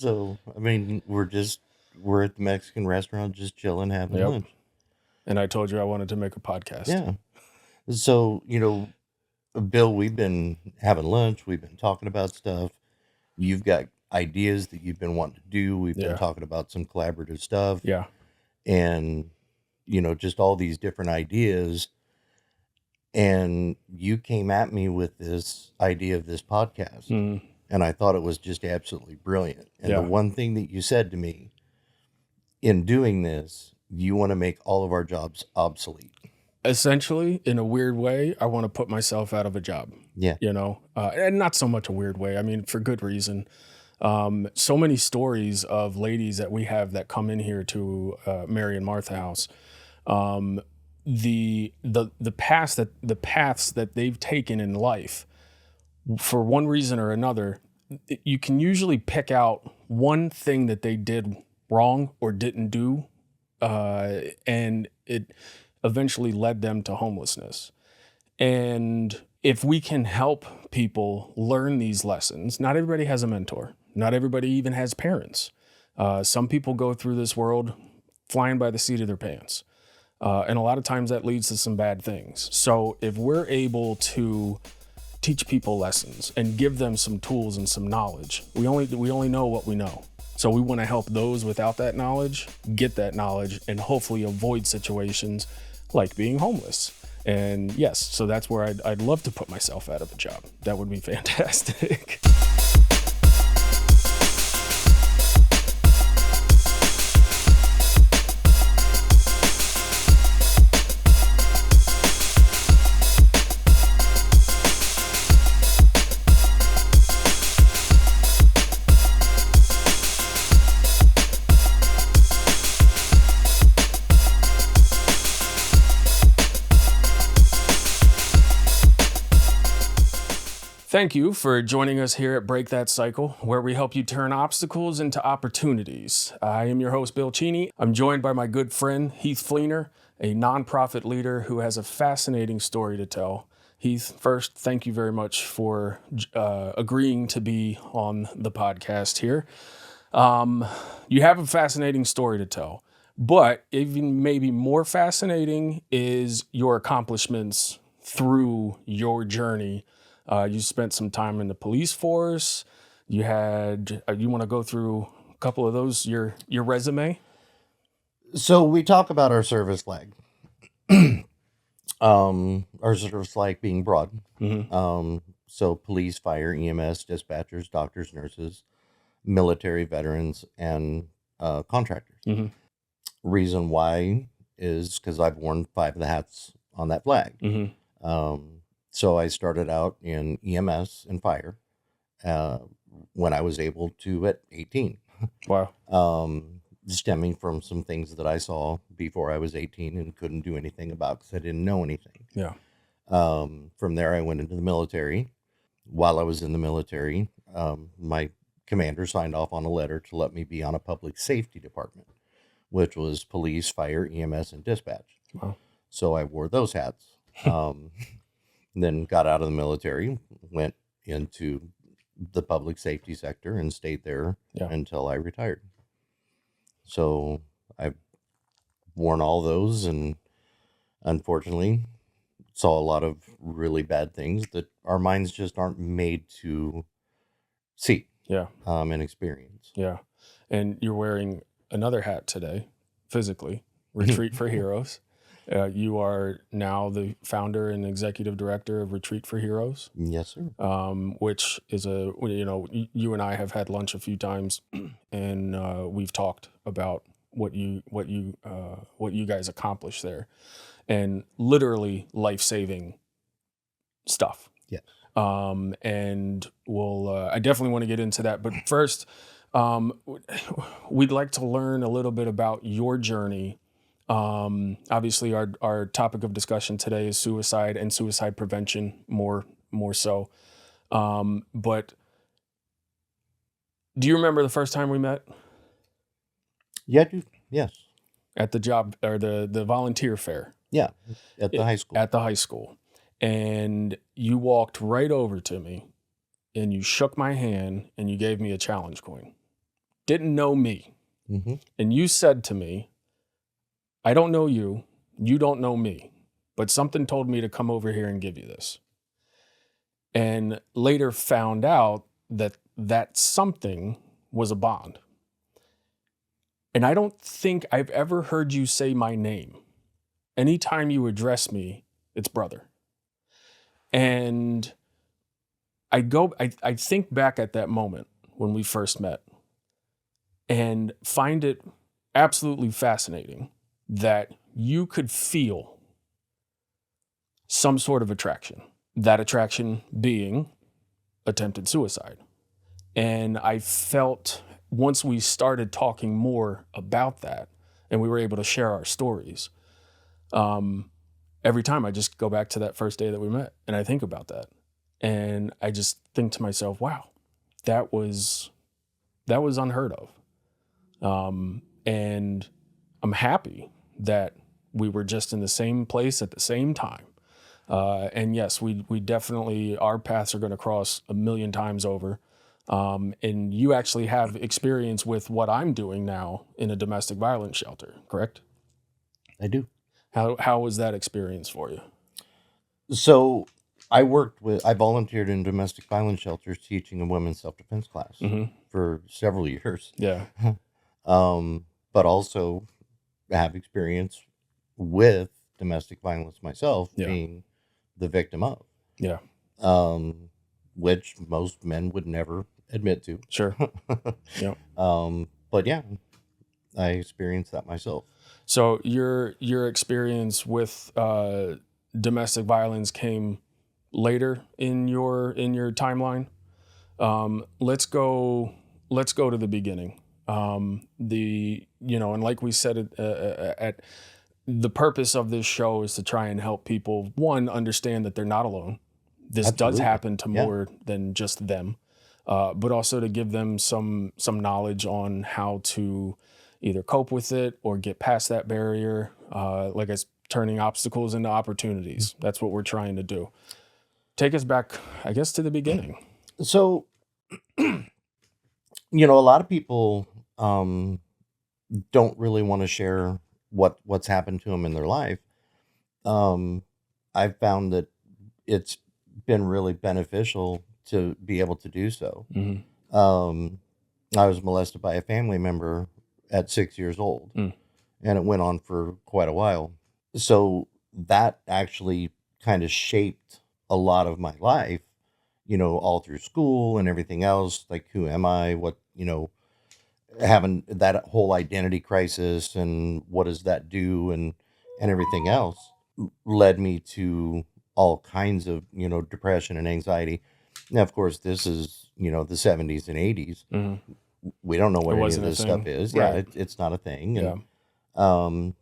So, I mean, we're at the Mexican restaurant, just chilling, having Yep. lunch. And I told you I wanted to make a podcast. Yeah. So, Bill, we've been having lunch. We've been talking about stuff. You've got ideas that you've been wanting to do. We've been Yeah. talking about some collaborative stuff. Yeah. And, just all these different ideas. And you came at me with this idea of this podcast. Mm. And I thought it was just absolutely brilliant. And Yeah. the one thing that you said to me, in doing this, you want to make all of our jobs obsolete. Essentially, in a weird way, I want to put myself out of a job. Yeah. And not so much a weird way. I mean, for good reason. So many stories of ladies that we have that come in here to Mary and Martha House. The paths that they've taken in life, for one reason or another, you can usually pick out one thing that they did wrong or didn't do, and it eventually led them to homelessness. And if we can help people learn these lessons, not everybody has a mentor. Not everybody even has parents. Some people go through this world flying by the seat of their pants. And a lot of times that leads to some bad things. So if we're able to teach people lessons and give them some tools and some knowledge, we only know what we know. So we want to help those without that knowledge get that knowledge and hopefully avoid situations like being homeless. And yes, so that's where I'd love to put myself out of a job. That would be fantastic. Thank you for joining us here at Break That Cycle, where we help you turn obstacles into opportunities. I am your host, Bill Cheney. I'm joined by my good friend, Heath Fleener, a nonprofit leader who has a fascinating story to tell. Heath, first, thank you very much for agreeing to be on the podcast here. You have a fascinating story to tell, but even maybe more fascinating is your accomplishments through your journey. You spent some time in the police force. You want to go through a couple of those, your resume? So we talk about our service flag. Our service flag being broad. Mm-hmm. So police, fire, EMS, dispatchers, doctors, nurses, military, veterans, and contractors. Mm-hmm. Reason why is because I've worn 5 of the hats on that flag. Mm-hmm. So I started out in EMS and fire when I was able to at 18. Wow. Stemming from some things that I saw before I was 18 and couldn't do anything about because I didn't know anything. Yeah. From there, I went into the military. While I was in the military, my commander signed off on a letter to let me be on a public safety department, which was police, fire, EMS, and dispatch. Wow. So I wore those hats. Then got out of the military, went into the public safety sector and stayed there until I retired. So I've worn all those and unfortunately saw a lot of really bad things that our minds just aren't made to see and experience. Yeah. And you're wearing another hat today, physically, Retreat for Heroes. You are now the founder and executive director of Retreat for Heroes. Yes, sir. Which is you and I have had lunch a few times, and we've talked about what you guys accomplished there, and literally life-saving stuff. Yeah. And I definitely want to get into that, but first, we'd like to learn a little bit about your journey. Obviously our topic of discussion today is suicide and suicide prevention more so. But do you remember the first time we met? Yeah, yes. At the job or the volunteer fair. Yeah. At the high school. At the high school. And you walked right over to me and you shook my hand and you gave me a challenge coin. didn't know me, Mm-hmm. and you said to me, I don't know you, you don't know me, but something told me to come over here and give you this. And later found out that that something was a bond. And I don't think I've ever heard you say my name. Anytime you address me, it's brother. And I think back at that moment when we first met and find it absolutely fascinating that you could feel some sort of attraction. That attraction being attempted suicide. And I felt once we started talking more about that and we were able to share our stories, every time I just go back to that first day that we met and I think about that. And I just think to myself, wow, that was unheard of. And I'm happy that we were just in the same place at the same time. And yes, we definitely, our paths are going to cross a million times over. And you actually have experience with what I'm doing now in a domestic violence shelter, correct? I do. How was that experience for you? So I volunteered in domestic violence shelters teaching a women's self-defense class for several years. Yeah. But also have experience with domestic violence myself, being the victim of. Yeah. Which most men would never admit to. Sure. Yeah. But yeah, I experienced that myself. So your experience with domestic violence came later in your timeline. Let's go to the beginning. And like we said at the purpose of this show is to try and help people, one, understand that they're not alone. This Absolutely. does happen to more than just them, but also to give them some knowledge on how to either cope with it or get past that barrier, like it's turning obstacles into opportunities. That's what we're trying to do. Take us back, I guess, to the beginning. So, a lot of people don't really want to share what's happened to them in their life. I've found that it's been really beneficial to be able to do so. Mm-hmm. I was molested by a family member at 6 years old, and it went on for quite a while. So that actually kind of shaped a lot of my life, all through school and everything else. Like, who am I? What, having that whole identity crisis and what does that do and everything else led me to all kinds of, depression and anxiety. Now, of course, this is, the 70s and 80s. Mm-hmm. We don't know what any of this stuff is. Right. Yeah, it's not a thing. And,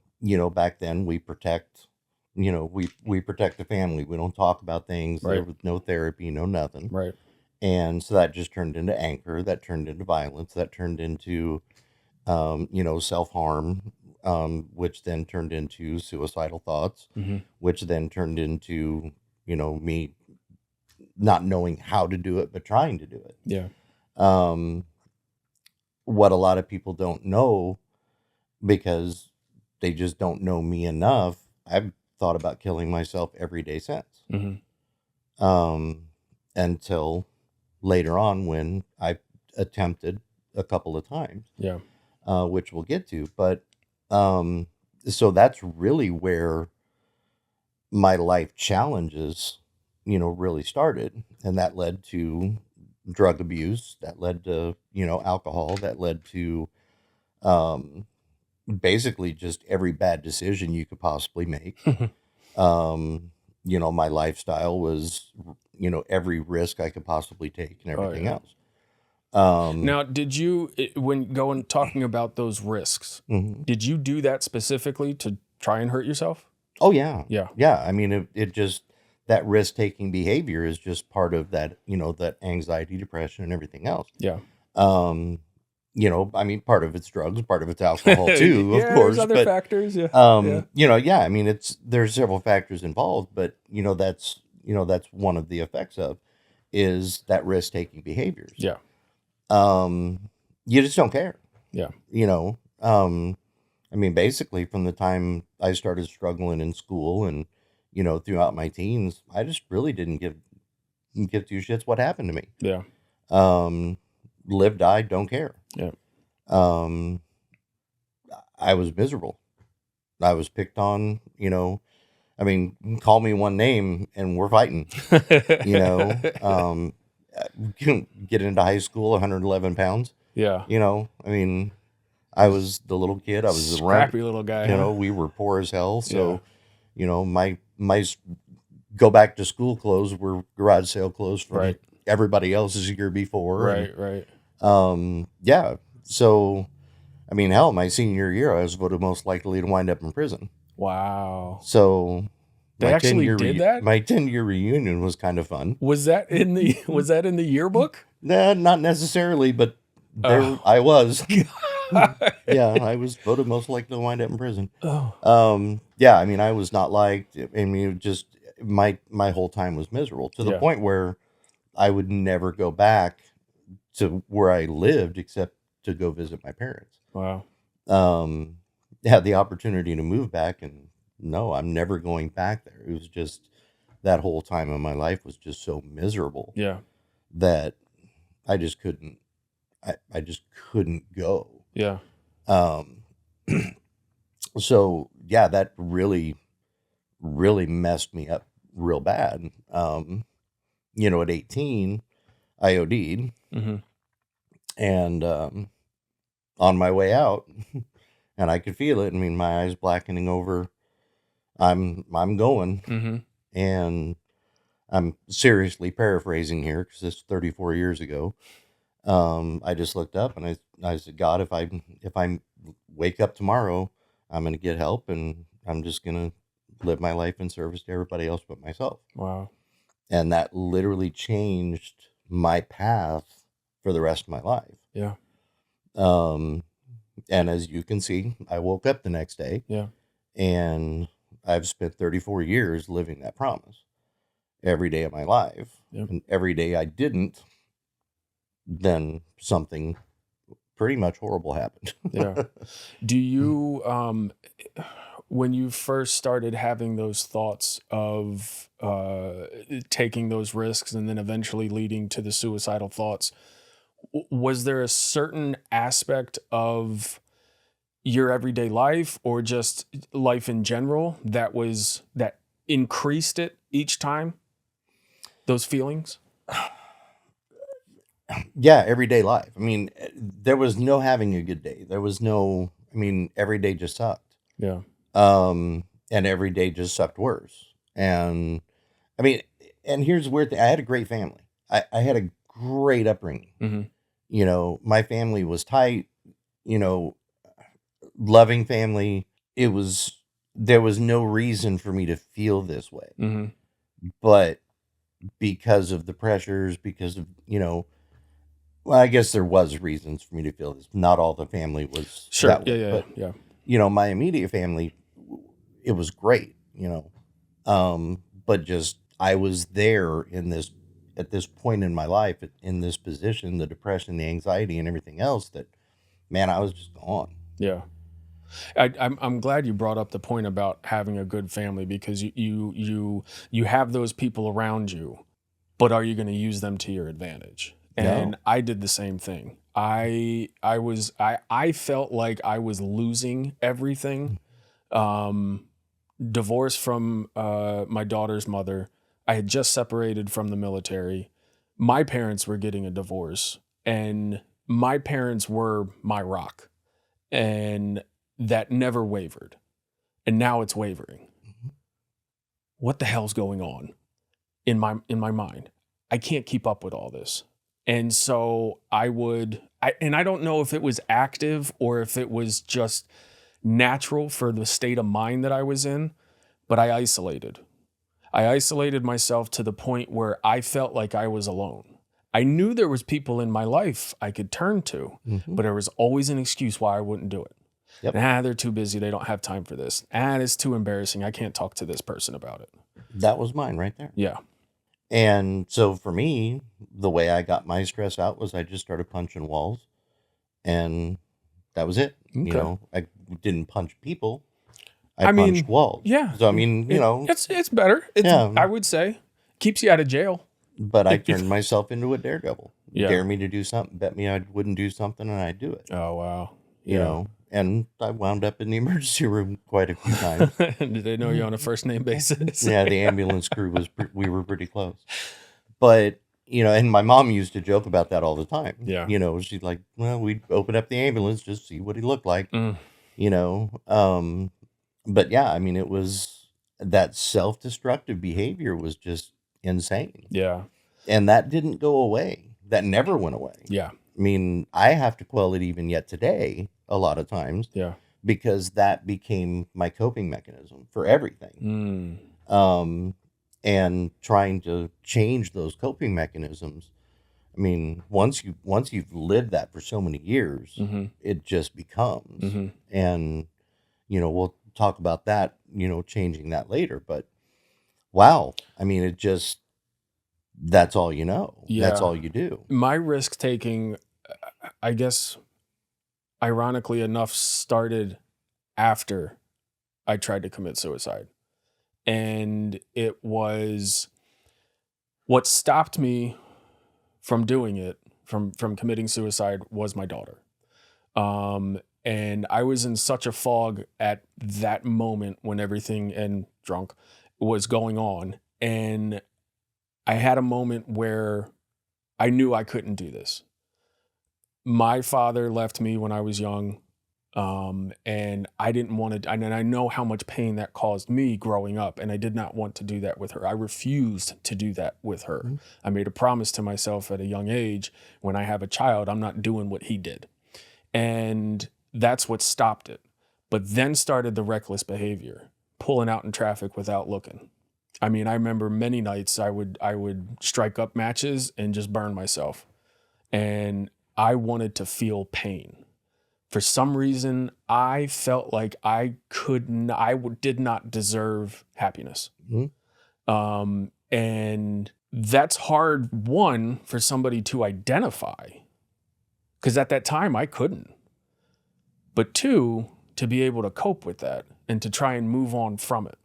back then we protect, we protect the family. We don't talk about things. Right. There was no therapy, no nothing. Right. And so that just turned into anger. That turned into violence. That turned into, self-harm, which then turned into suicidal thoughts, which then turned into, me not knowing how to do it, but trying to do it. Yeah. What a lot of people don't know, because they just don't know me enough, I've thought about killing myself every day since. Until later on when I attempted a couple of times. Yeah. Which we'll get to. But so that's really where my life challenges, really started. And that led to drug abuse, that led to, alcohol, that led to basically just every bad decision you could possibly make. My lifestyle was, every risk I could possibly take and everything else. Now, did you, when talking about those risks, did you do that specifically to try and hurt yourself? Oh, yeah. Yeah. Yeah. I mean, it just, that risk-taking behavior is just part of that, that anxiety, depression, and everything else. Yeah. I mean, part of it's drugs, part of it's alcohol too, of course. There's other factors. Yeah. I mean, there's several factors involved, but that's one of the effects of is that risk-taking behaviors. Yeah. you just don't care. Yeah. You know, I mean, basically from the time I started struggling in school and, you know, throughout my teens, I just really didn't give two shits what happened to me. Yeah. Live, die, don't care. Yeah. I was miserable. I was picked on, you know. I mean, call me one name and we're fighting, you know. Get into high school, 111 pounds. Yeah. You know, I mean, I was the little kid. I was the scrappy little guy. You huh? know, we were poor as hell. So, you know, my go back to school clothes were garage sale clothes from Right. everybody else's year before. Right. Right. Yeah. So, I mean, hell, my senior year, I was voted most likely to wind up in prison. Wow. So They actually did that? My 10-year reunion was kind of fun. Was that in the yearbook? Nah, not necessarily, but there I was. Yeah, I was voted most likely to wind up in prison. Yeah, I mean, I was not liked. I mean, just my whole time was miserable to the point where I would never go back to where I lived except to go visit my parents. Wow. Had the opportunity to move back, and no, I'm never going back there. It was just that whole time of my life was just so miserable. Yeah. That I just couldn't. I just couldn't go. Yeah. So yeah, that really messed me up real bad. You know, at 18, I OD'd, and on my way out, and I could feel it. I mean, my eyes blackening over. I'm going, and I'm seriously paraphrasing here because this is 34 years ago. I just looked up and I said, God, if I wake up tomorrow, I'm going to get help, and I'm just going to live my life in service to everybody else but myself. Wow. And that literally changed my path for the rest of my life. Yeah. And as you can see, I woke up the next day. Yeah. And I've spent 34 years living that promise every day of my life. Yep. And every day I didn't, then something pretty much horrible happened. Yeah. Do you, when you first started having those thoughts of taking those risks and then eventually leading to the suicidal thoughts, was there a certain aspect of your everyday life or just life in general that increased it each time? Those feelings? Yeah, everyday life. I mean, there was no having a good day. There was no, I mean, every day just sucked. Yeah. And every day just sucked worse. And I mean, and here's the weird thing. I had a great family. I had a great upbringing. You know, my family was tight, you know, loving family. There was no reason for me to feel this way. But because of the pressures, because of, you know, well, I guess there was reasons for me to feel this. Not all the family was sure. That way, Yeah. You know, my immediate family, it was great, you know. But just I was there at this point in my life, in this position, the depression, the anxiety, and everything else. That, man, I was just gone. Yeah. I'm glad you brought up the point about having a good family, because you have those people around you, but are you going to use them to your advantage? And I did the same thing. I felt like I was losing everything. Divorced from my daughter's mother. I had just separated from the military. My parents were getting a divorce, and my parents were my rock, and that never wavered. And now it's wavering. What the hell's going on in my mind? I can't keep up with all this. And so I don't know if it was active or if it was just natural for the state of mind that I was in, but I isolated. I isolated myself to the point where I felt like I was alone. I knew there was people in my life I could turn to, but there was always an excuse why I wouldn't do it. Yep. They're too busy. They don't have time for this. It's too embarrassing. I can't talk to this person about it. That was mine right there. Yeah. And so for me, the way I got my stress out was I just started punching walls. and that was it. Okay. I didn't punch people. I punched walls. Yeah. So, it's better. I would say, keeps you out of jail. But I turned myself into a daredevil. Yeah. Dare me to do something, bet me I wouldn't do something, and I'd do it. Oh, wow. And I wound up in the emergency room quite a few times. Did they know you on a first name basis? Yeah, the ambulance crew we were pretty close. But, and my mom used to joke about that all the time. Yeah. She's like, well, we'd open up the ambulance, just see what he looked like. But yeah, it was that self-destructive behavior was just insane. Yeah. And that didn't go away. That never went away. Yeah. I have to quell it even yet today, a lot of times. Yeah. Because that became my coping mechanism for everything. And trying to change those coping mechanisms. Once you've lived that for so many years, it just becomes. And, we'll talk about that, changing that later. But wow, it just, that's all you know. Yeah. That's all you do. My risk taking, I guess, ironically enough, started after I tried to commit suicide. And it was what stopped me from doing it, from committing suicide, was my daughter. And I was in such a fog at that moment when everything, and drunk, was going on. And I had a moment where I knew I couldn't do this. My father left me when I was young. And I didn't want to, and I know how much pain that caused me growing up, and I did not want to do that with her. I refused to do that with her. Mm-hmm. I made a promise to myself at a young age, when I have a child, I'm not doing what he did. And that's what stopped it. But then started the reckless behavior, pulling out in traffic without looking. I remember many nights I would strike up matches and just burn myself. And I wanted to feel pain. For some reason, I felt like I did not deserve happiness. Mm-hmm. And that's hard, one, for somebody to identify, because at that time I couldn't. But two, to be able to cope with that and to try and move on from it.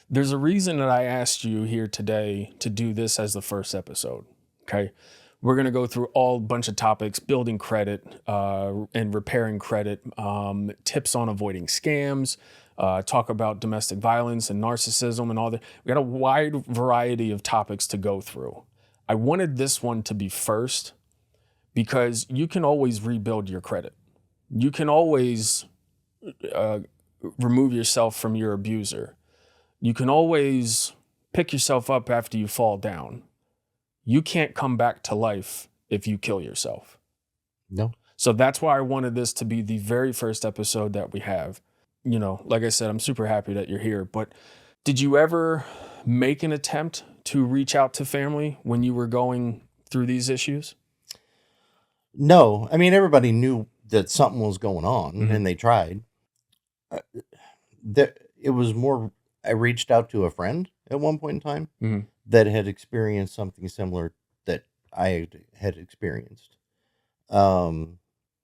There's a reason that I asked you here today to do this as the first episode, okay? We're going to go through a bunch of topics: building credit and repairing credit, tips on avoiding scams, talk about domestic violence and narcissism and all that. We got a wide variety of topics to go through. I wanted this one to be first because you can always rebuild your credit. You can always remove yourself from your abuser. You can always pick yourself up after you fall down. You can't come back to life if you kill yourself. No. So that's why I wanted this to be the very first episode that we have. Like I said, I'm super happy that you're here. But did you ever make an attempt to reach out to family when you were going through these issues? No. Everybody knew that something was going on, mm-hmm. and they tried. It was more, I reached out to a friend at one point in time. Mm-hmm. that had experienced something similar that I had experienced,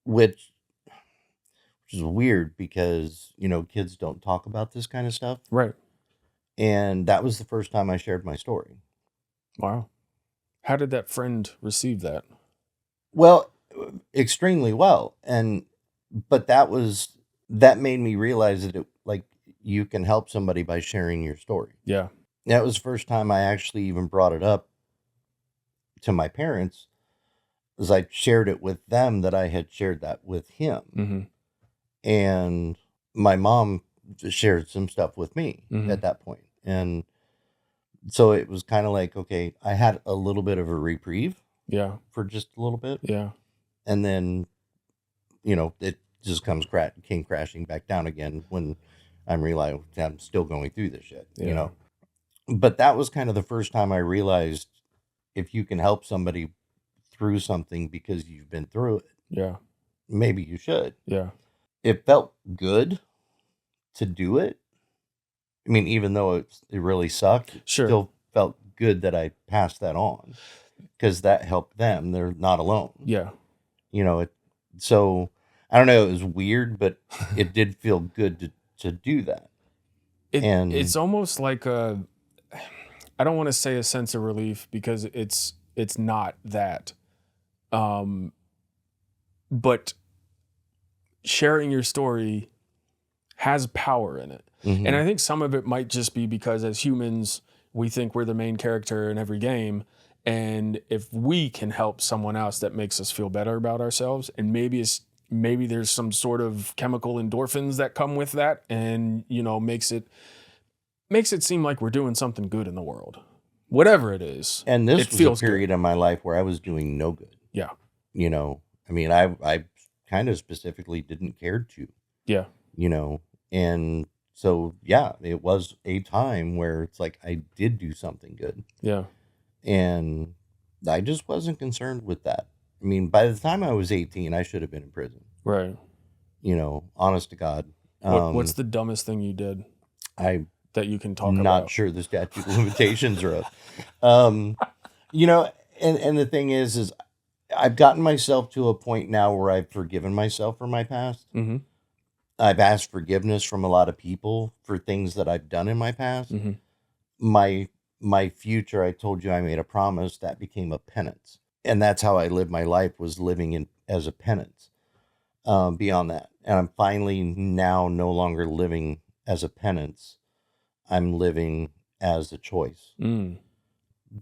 which is weird because, kids don't talk about this kind of stuff. Right. And that was the first time I shared my story. Wow. How did that friend receive that? Well, extremely well. But that made me realize that you can help somebody by sharing your story. Yeah. That was the first time I actually even brought it up to my parents, as I shared it with them that I had shared that with him. Mm-hmm. And my mom shared some stuff with me mm-hmm. at that point. And so it was kind of like, okay, I had a little bit of a reprieve. Yeah. For just a little bit. Yeah. And then, it just came crashing back down again when I'm realizing I'm still going through this shit, yeah. But that was kind of the first time I realized if you can help somebody through something because you've been through it, yeah, maybe you should. Yeah. It felt good to do it. Even though it really sucked, it still felt good that I passed that on because that helped them. They're not alone. Yeah. So I don't know. It was weird, but it did feel good to do that. It's almost like I don't want to say a sense of relief because it's not that. But sharing your story has power in it. Mm-hmm. And I think some of it might just be because as humans, we think we're the main character in every game. And if we can help someone else, that makes us feel better about ourselves. And maybe there's some sort of chemical endorphins that come with that, and makes it seem like we're doing something good in the world, whatever it is. And this was a period good. in my life where I was doing no good. Yeah. I mean, I kind of specifically didn't care to. Yeah. And so, yeah, it was a time where it's like I did do something good. Yeah. And I just wasn't concerned with that. I mean, by the time I was 18, I should have been in prison. Right. Honest to God. What's the dumbest thing you did that you can talk about? Not sure the statute of limitations are up. And the thing is I've gotten myself to a point now where I've forgiven myself for my past. Mm-hmm. I've asked forgiveness from a lot of people for things that I've done in my past. Mm-hmm. My future, I told you I made a promise that became a penance. And that's how I lived my life, was living as a penance beyond that. And I'm finally now no longer living as a penance. I'm living as a choice. Mm.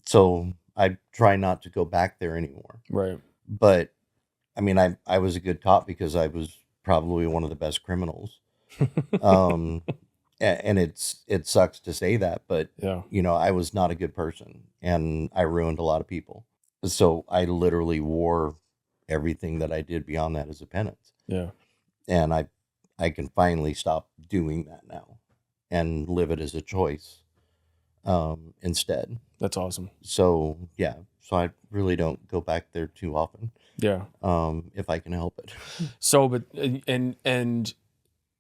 So I try not to go back there anymore. Right. But I mean, I was a good cop because I was probably one of the best criminals. And it sucks to say that, but yeah, I was not a good person and I ruined a lot of people. So I literally wore everything that I did beyond that as a penance. Yeah. And I can finally stop doing that now and live it as a choice instead. That's awesome. So yeah, so I really don't go back there too often. Yeah. If I can help it. So, but and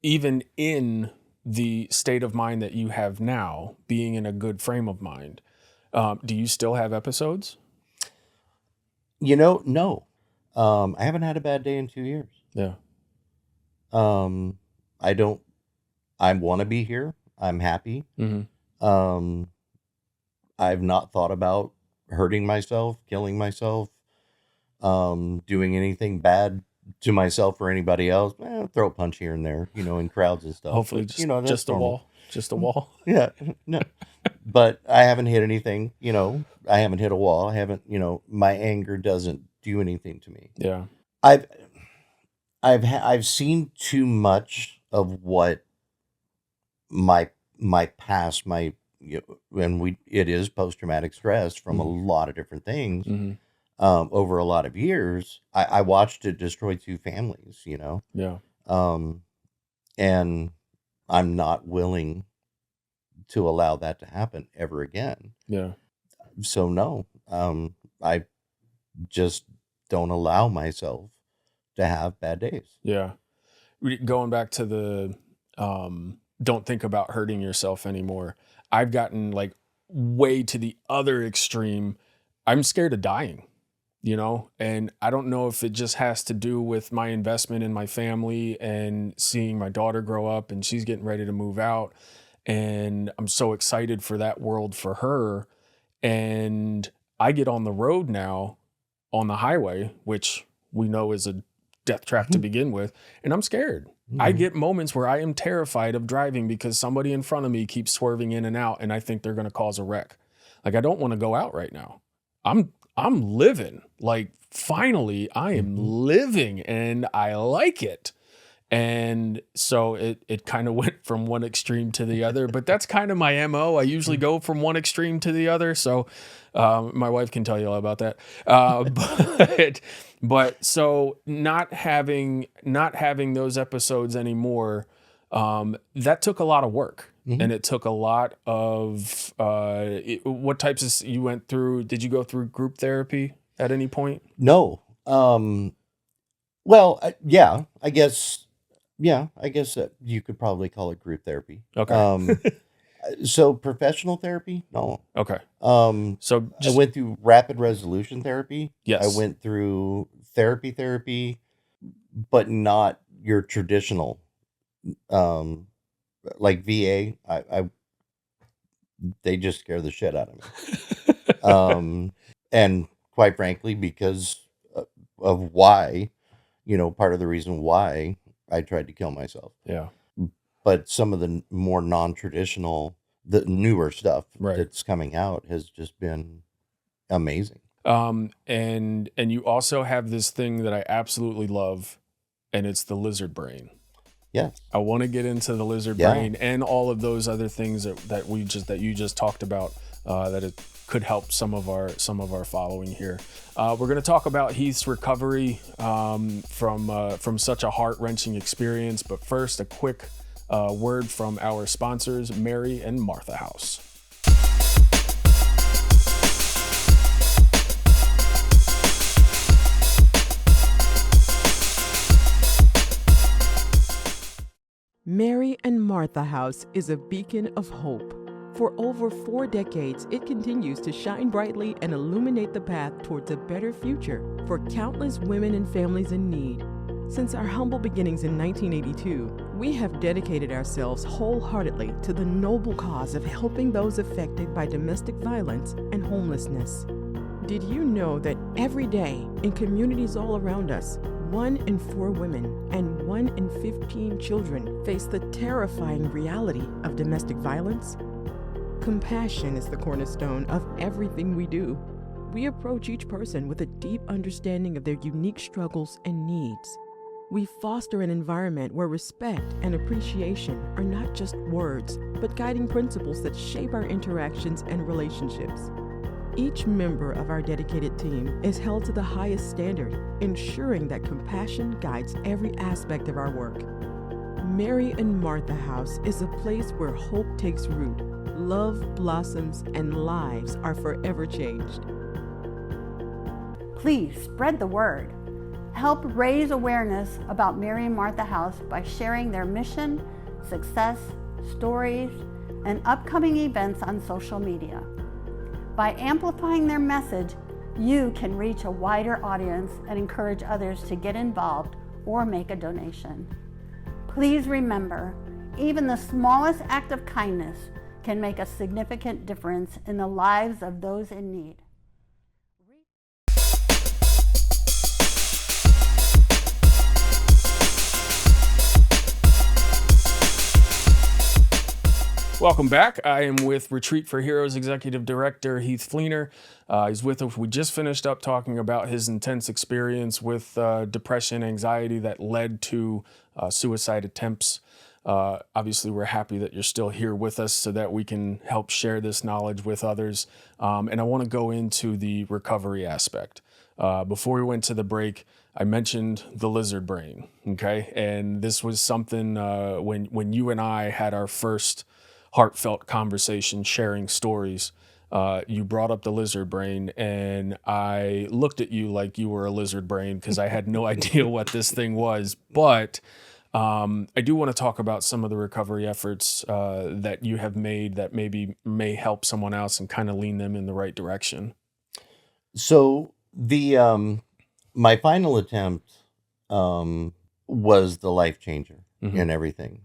even in the state of mind that you have now, being in a good frame of mind, do you still have episodes? No. I haven't had a bad day in 2 years. Yeah. I want to be here. I'm happy. Mm-hmm. I've not thought about hurting myself, killing myself, doing anything bad to myself or anybody else. Throw a punch here and there, in crowds and stuff. Hopefully, but, just a normal. wall. Just a wall. Yeah. No. But I haven't hit anything, I haven't hit a wall. I haven't, my anger doesn't do anything to me. Yeah. I've seen too much of what my past, it is post-traumatic stress from a lot of different things. Mm-hmm. Over a lot of years. I watched it destroy 2 families, Yeah. And I'm not willing to allow that to happen ever again. Yeah. So no, I just don't allow myself to have bad days. Yeah. Going back to the don't think about hurting yourself anymore. I've gotten like way to the other extreme. I'm scared of dying, and I don't know if it just has to do with my investment in my family and seeing my daughter grow up, and she's getting ready to move out. And I'm so excited for that world for her. And I get on the road now on the highway, which we know is a death trap to begin with. And I'm scared. Mm-hmm. I get moments where I am terrified of driving because somebody in front of me keeps swerving in and out and I think they're going to cause a wreck. Like, I don't want to go out right now. I'm living. Like, finally, I am living and I like it. And so it kind of went from one extreme to the other, but that's kind of my MO. I usually go from one extreme to the other. So my wife can tell you all about that. But so not having those episodes anymore, that took a lot of work. Mm-hmm. And it took a lot of what types of you went through? Did you go through group therapy at any point? No. Well, yeah, I guess. Yeah, I guess that you could probably call it group therapy. Okay. So professional therapy? No. Okay. So I went through rapid resolution therapy. Yes. I went through therapy, but not your traditional, like VA. They just scare the shit out of me. And quite frankly, because of why, part of the reason why I tried to kill myself. Yeah. But some of the more non-traditional, the newer stuff Right. that's coming out has just been amazing. And you also have this thing that I absolutely love, and it's the lizard brain. Yes. I want to get into the lizard brain and all of those other things that you just talked about, that it could help some of our following here. We're going to talk about Heath's recovery from such a heart-wrenching experience, but first a quick word from our sponsors, Mary and Martha House. Mary and Martha House is a beacon of hope. For over 4 decades, it continues to shine brightly and illuminate the path towards a better future for countless women and families in need. Since our humble beginnings in 1982, we have dedicated ourselves wholeheartedly to the noble cause of helping those affected by domestic violence and homelessness. Did you know that every day in communities all around us, 1 in 4 women and 1 in 15 children face the terrifying reality of domestic violence? Compassion is the cornerstone of everything we do. We approach each person with a deep understanding of their unique struggles and needs. We foster an environment where respect and appreciation are not just words, but guiding principles that shape our interactions and relationships. Each member of our dedicated team is held to the highest standard, ensuring that compassion guides every aspect of our work. Mary and Martha House is a place where hope takes root, love blossoms, and lives are forever changed. Please spread the word. Help raise awareness about Mary and Martha House by sharing their mission, success, stories, and upcoming events on social media. By amplifying their message, you can reach a wider audience and encourage others to get involved or make a donation. Please remember, even the smallest act of kindness can make a significant difference in the lives of those in need. Welcome back. I am with Retreat for Heroes Executive Director Heath Fleener. He's with us. We just finished up talking about his intense experience with depression, anxiety that led to suicide attempts. Obviously, we're happy that you're still here with us so that we can help share this knowledge with others. And I want to go into the recovery aspect. Before we went to the break, I mentioned the lizard brain, okay? And this was something when you and I had our first heartfelt conversation sharing stories, you brought up the lizard brain, and I looked at you like you were a lizard brain because I had no idea what this thing was. But I do want to talk about some of the recovery efforts that you have made that maybe may help someone else and kind of lean them in the right direction. So my final attempt was the life changer in everything.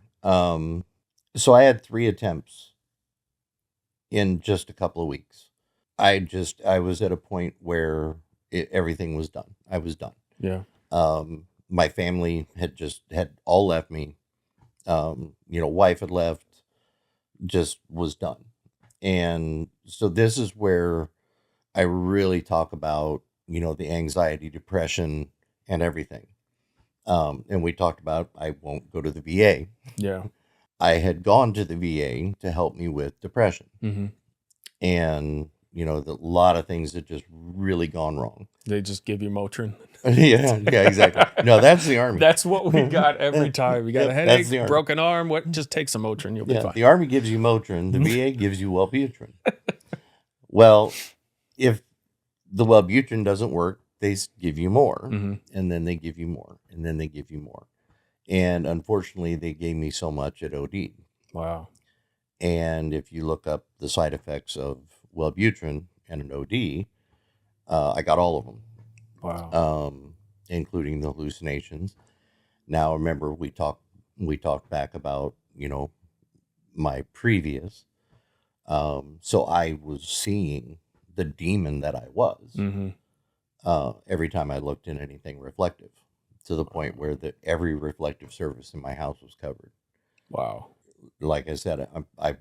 So I had 3 attempts in just a couple of weeks. I was at a point where everything was done. I was done. Yeah. My family had all left me. Wife had left, just was done. And so this is where I really talk about, the anxiety, depression, and everything. And we talked about, I won't go to the VA. Yeah. I had gone to the VA to help me with depression. Mm-hmm. And, a lot of things had just really gone wrong. They just give you Motrin. yeah, exactly. No, that's the Army. That's what we got every time. We got a headache, broken arm. What? Just take some Motrin. You'll be fine. The Army gives you Motrin. The VA gives you Wellbutrin. Well, if the Wellbutrin doesn't work, they give you more. And then they give you more. And then they give you more. And unfortunately, they gave me so much it OD'd. Wow. And if you look up the side effects of Wellbutrin and an OD, I got all of them. Wow. Including the hallucinations. Now, remember, we talked back about, my previous. So I was seeing the demon that I was Mm-hmm. every time I looked in anything reflective, to the point where every reflective surface in my house was covered. Wow. Like I said, I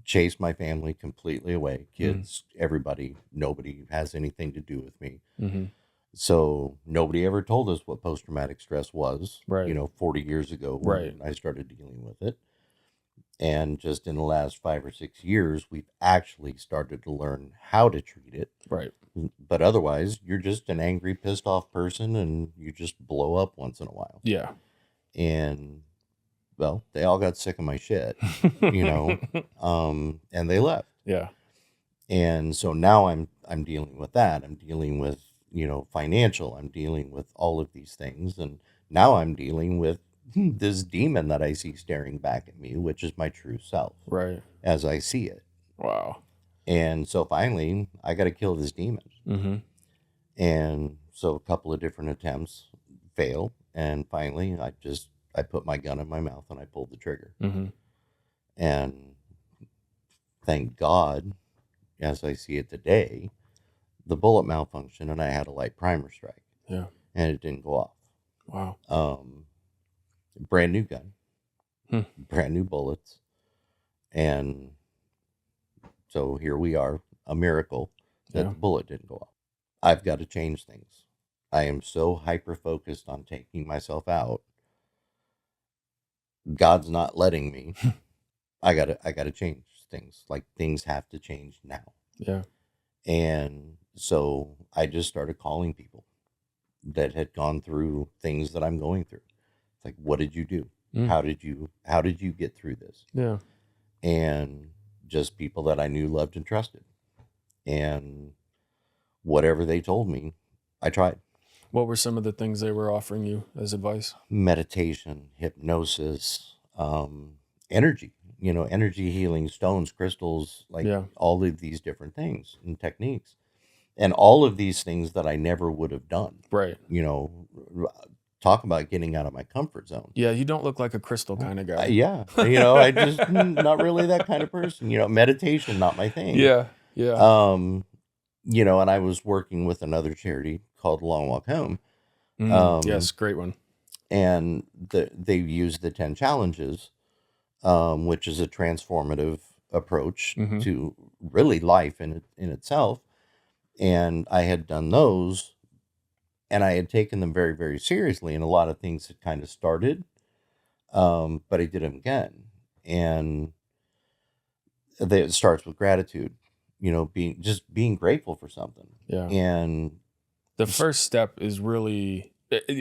chased my family completely away. Kids, everybody, nobody has anything to do with me. Mm-hmm. So nobody ever told us what post-traumatic stress was, Right. 40 years ago when I started dealing with it. And just in the last 5 or 6 years, we've actually started to learn how to treat it. Right. But otherwise, you're just an angry, pissed off person, and you just blow up once in a while. Yeah. And, well, they all got sick of my shit, and they left. Yeah. And so now I'm dealing with that. I'm dealing with, financial. I'm dealing with all of these things. And now I'm dealing with this demon that I see staring back at me, which is my true self. Right. As I see it. Wow. And so finally, I got to kill this demon. Mm-hmm. And so a couple of different attempts fail. And finally, I put my gun in my mouth and I pulled the trigger. Mm-hmm. And thank God, as I see it today, the bullet malfunctioned and I had a light primer strike. Yeah. And it didn't go off. Wow. Brand new gun. Brand new bullets. And so here we are, a miracle that the bullet didn't go off. I've got to change things. I am so hyper-focused on taking myself out. God's not letting me. I gotta change things. Like, things have to change now. Yeah. And so I just started calling people that had gone through things that I'm going through. It's like, what did you do? How did you get through this? Yeah. And just people that I knew, loved, and trusted. And whatever they told me, I tried. What were some of the things they were offering you as advice? Meditation, hypnosis, energy, energy healing, stones, crystals, all of these different things and techniques. And all of these things that I never would have done. Right. Talk about getting out of my comfort zone. Yeah, you don't look like a crystal kind of guy. Yeah. I just, not really that kind of person. Meditation, not my thing. Yeah. Yeah. And I was working with another charity called Long Walk Home. Yes, great one. And they use the 10 challenges, which is a transformative approach to really life in itself. And I had done those, and I had taken them very, very seriously. And a lot of things had kind of started, but I did them again. And it starts with gratitude, being grateful for something. Yeah. And the first step is really,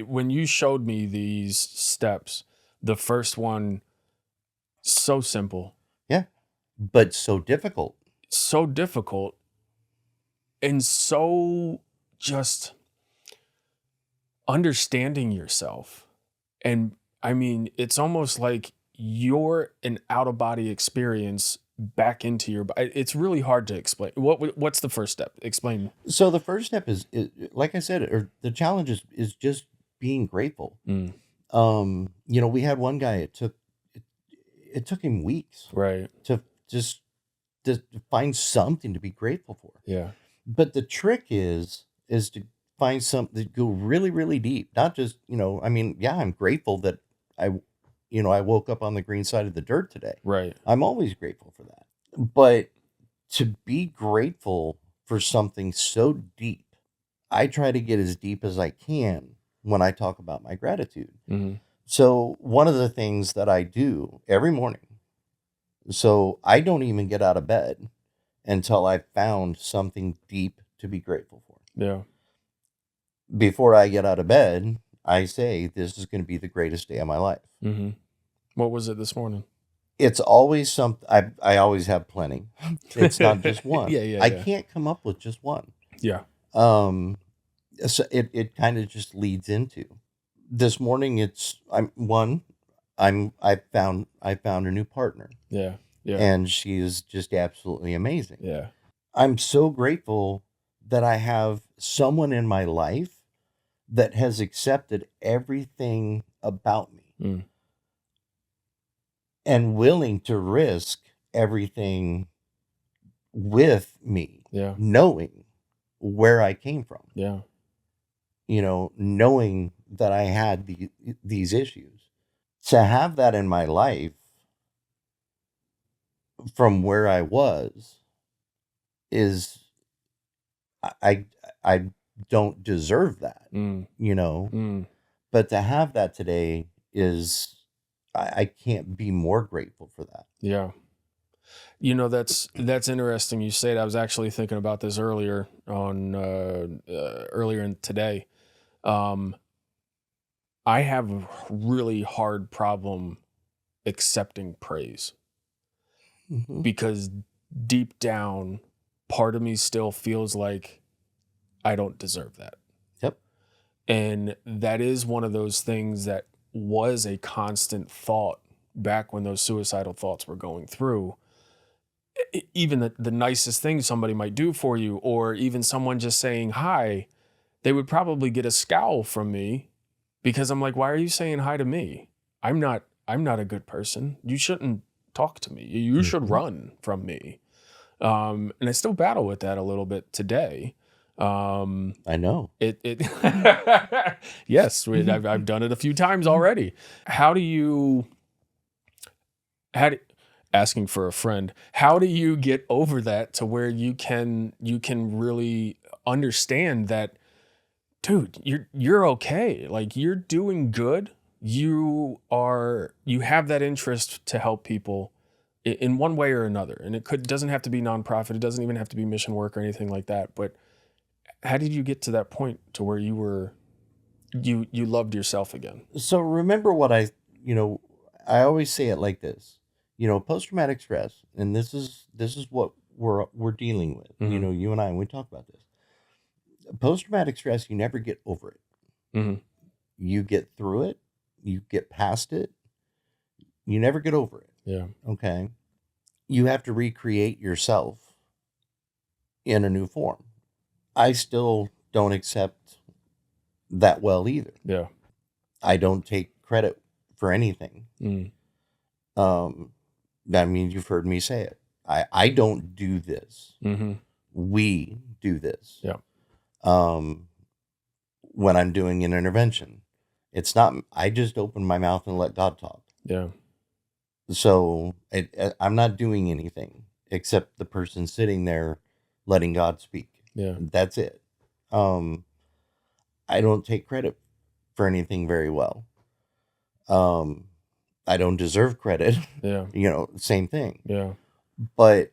when you showed me these steps, the first one, so simple. Yeah. But so difficult. So difficult. And so just understanding yourself. And I mean, it's almost like you're an out-of-body experience back into your body. It's really hard to explain. What's the first step? Explain. So the first step is like I said, the challenge is just being grateful. We had one guy, it took him weeks, right, to just to find something to be grateful for. Yeah. But the trick is to find something that go really, really deep. Not just, I'm grateful that I woke up on the green side of the dirt today. Right. I'm always grateful for that. But to be grateful for something so deep, I try to get as deep as I can when I talk about my gratitude. Mm-hmm. So one of the things that I do every morning, so I don't even get out of bed until I've found something deep to be grateful for. Yeah. Before I get out of bed, I say, this is going to be the greatest day of my life. Mm-hmm. What was it this morning? It's always something. I always have plenty. It's not just one. I can't come up with just one. Yeah. So it kind of just leads into this morning. I found a new partner. Yeah. Yeah. And she is just absolutely amazing. Yeah. I'm so grateful that I have someone in my life that has accepted everything about me and willing to risk everything with me, knowing where I came from. Yeah. Knowing that I had these issues. To have that in my life from where I was is, I don't deserve that, but to have that today is, I can't be more grateful for that. Yeah. That's interesting you say that. I was actually thinking about this earlier in today. I have a really hard problem accepting praise because deep down, part of me still feels like I don't deserve that. Yep. And that is one of those things that was a constant thought back when those suicidal thoughts were going through. Even the nicest thing somebody might do for you, or even someone just saying hi, they would probably get a scowl from me because I'm like, why are you saying hi to me? I'm not a good person. You shouldn't talk to me. You should run from me. And I still battle with that a little bit today. I know it. Yes, I've done it a few times already. Asking for a friend, how do you get over that to where you can really understand that, dude, you're okay. Like, you're doing good. You have that interest to help people in one way or another. And it doesn't have to be nonprofit. It doesn't even have to be mission work or anything like that. But how did you get to that point to where you loved yourself again? So remember what I always say it like this, post-traumatic stress, and this is what we're dealing with. You and I, when we talk about this, post-traumatic stress, you never get over it. You get through it, you get past it, you never get over it. Yeah. Okay. You have to recreate yourself in a new form. I still don't accept that well either. Yeah. I don't take credit for anything. I mean, you've heard me say it. I don't do this. We do this. Yeah. When I'm doing an intervention, it's not, I just open my mouth and let God talk. Yeah. So I'm not doing anything except the person sitting there letting God speak. Yeah. That's it. I don't take credit for anything very well. I don't deserve credit. Yeah. Same thing. Yeah. But,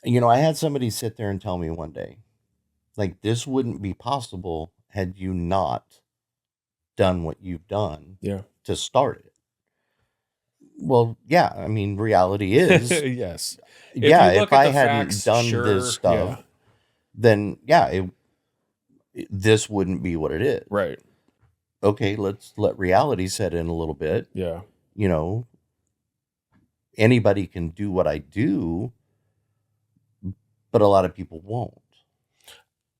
I had somebody sit there and tell me one day, like, this wouldn't be possible had you not done what you've done to start it. Well, yeah, I mean, reality is, yes. If I hadn't done this stuff, then this wouldn't be what it is. Right. Okay, let's let reality set in a little bit. Yeah. Anybody can do what I do, but a lot of people won't.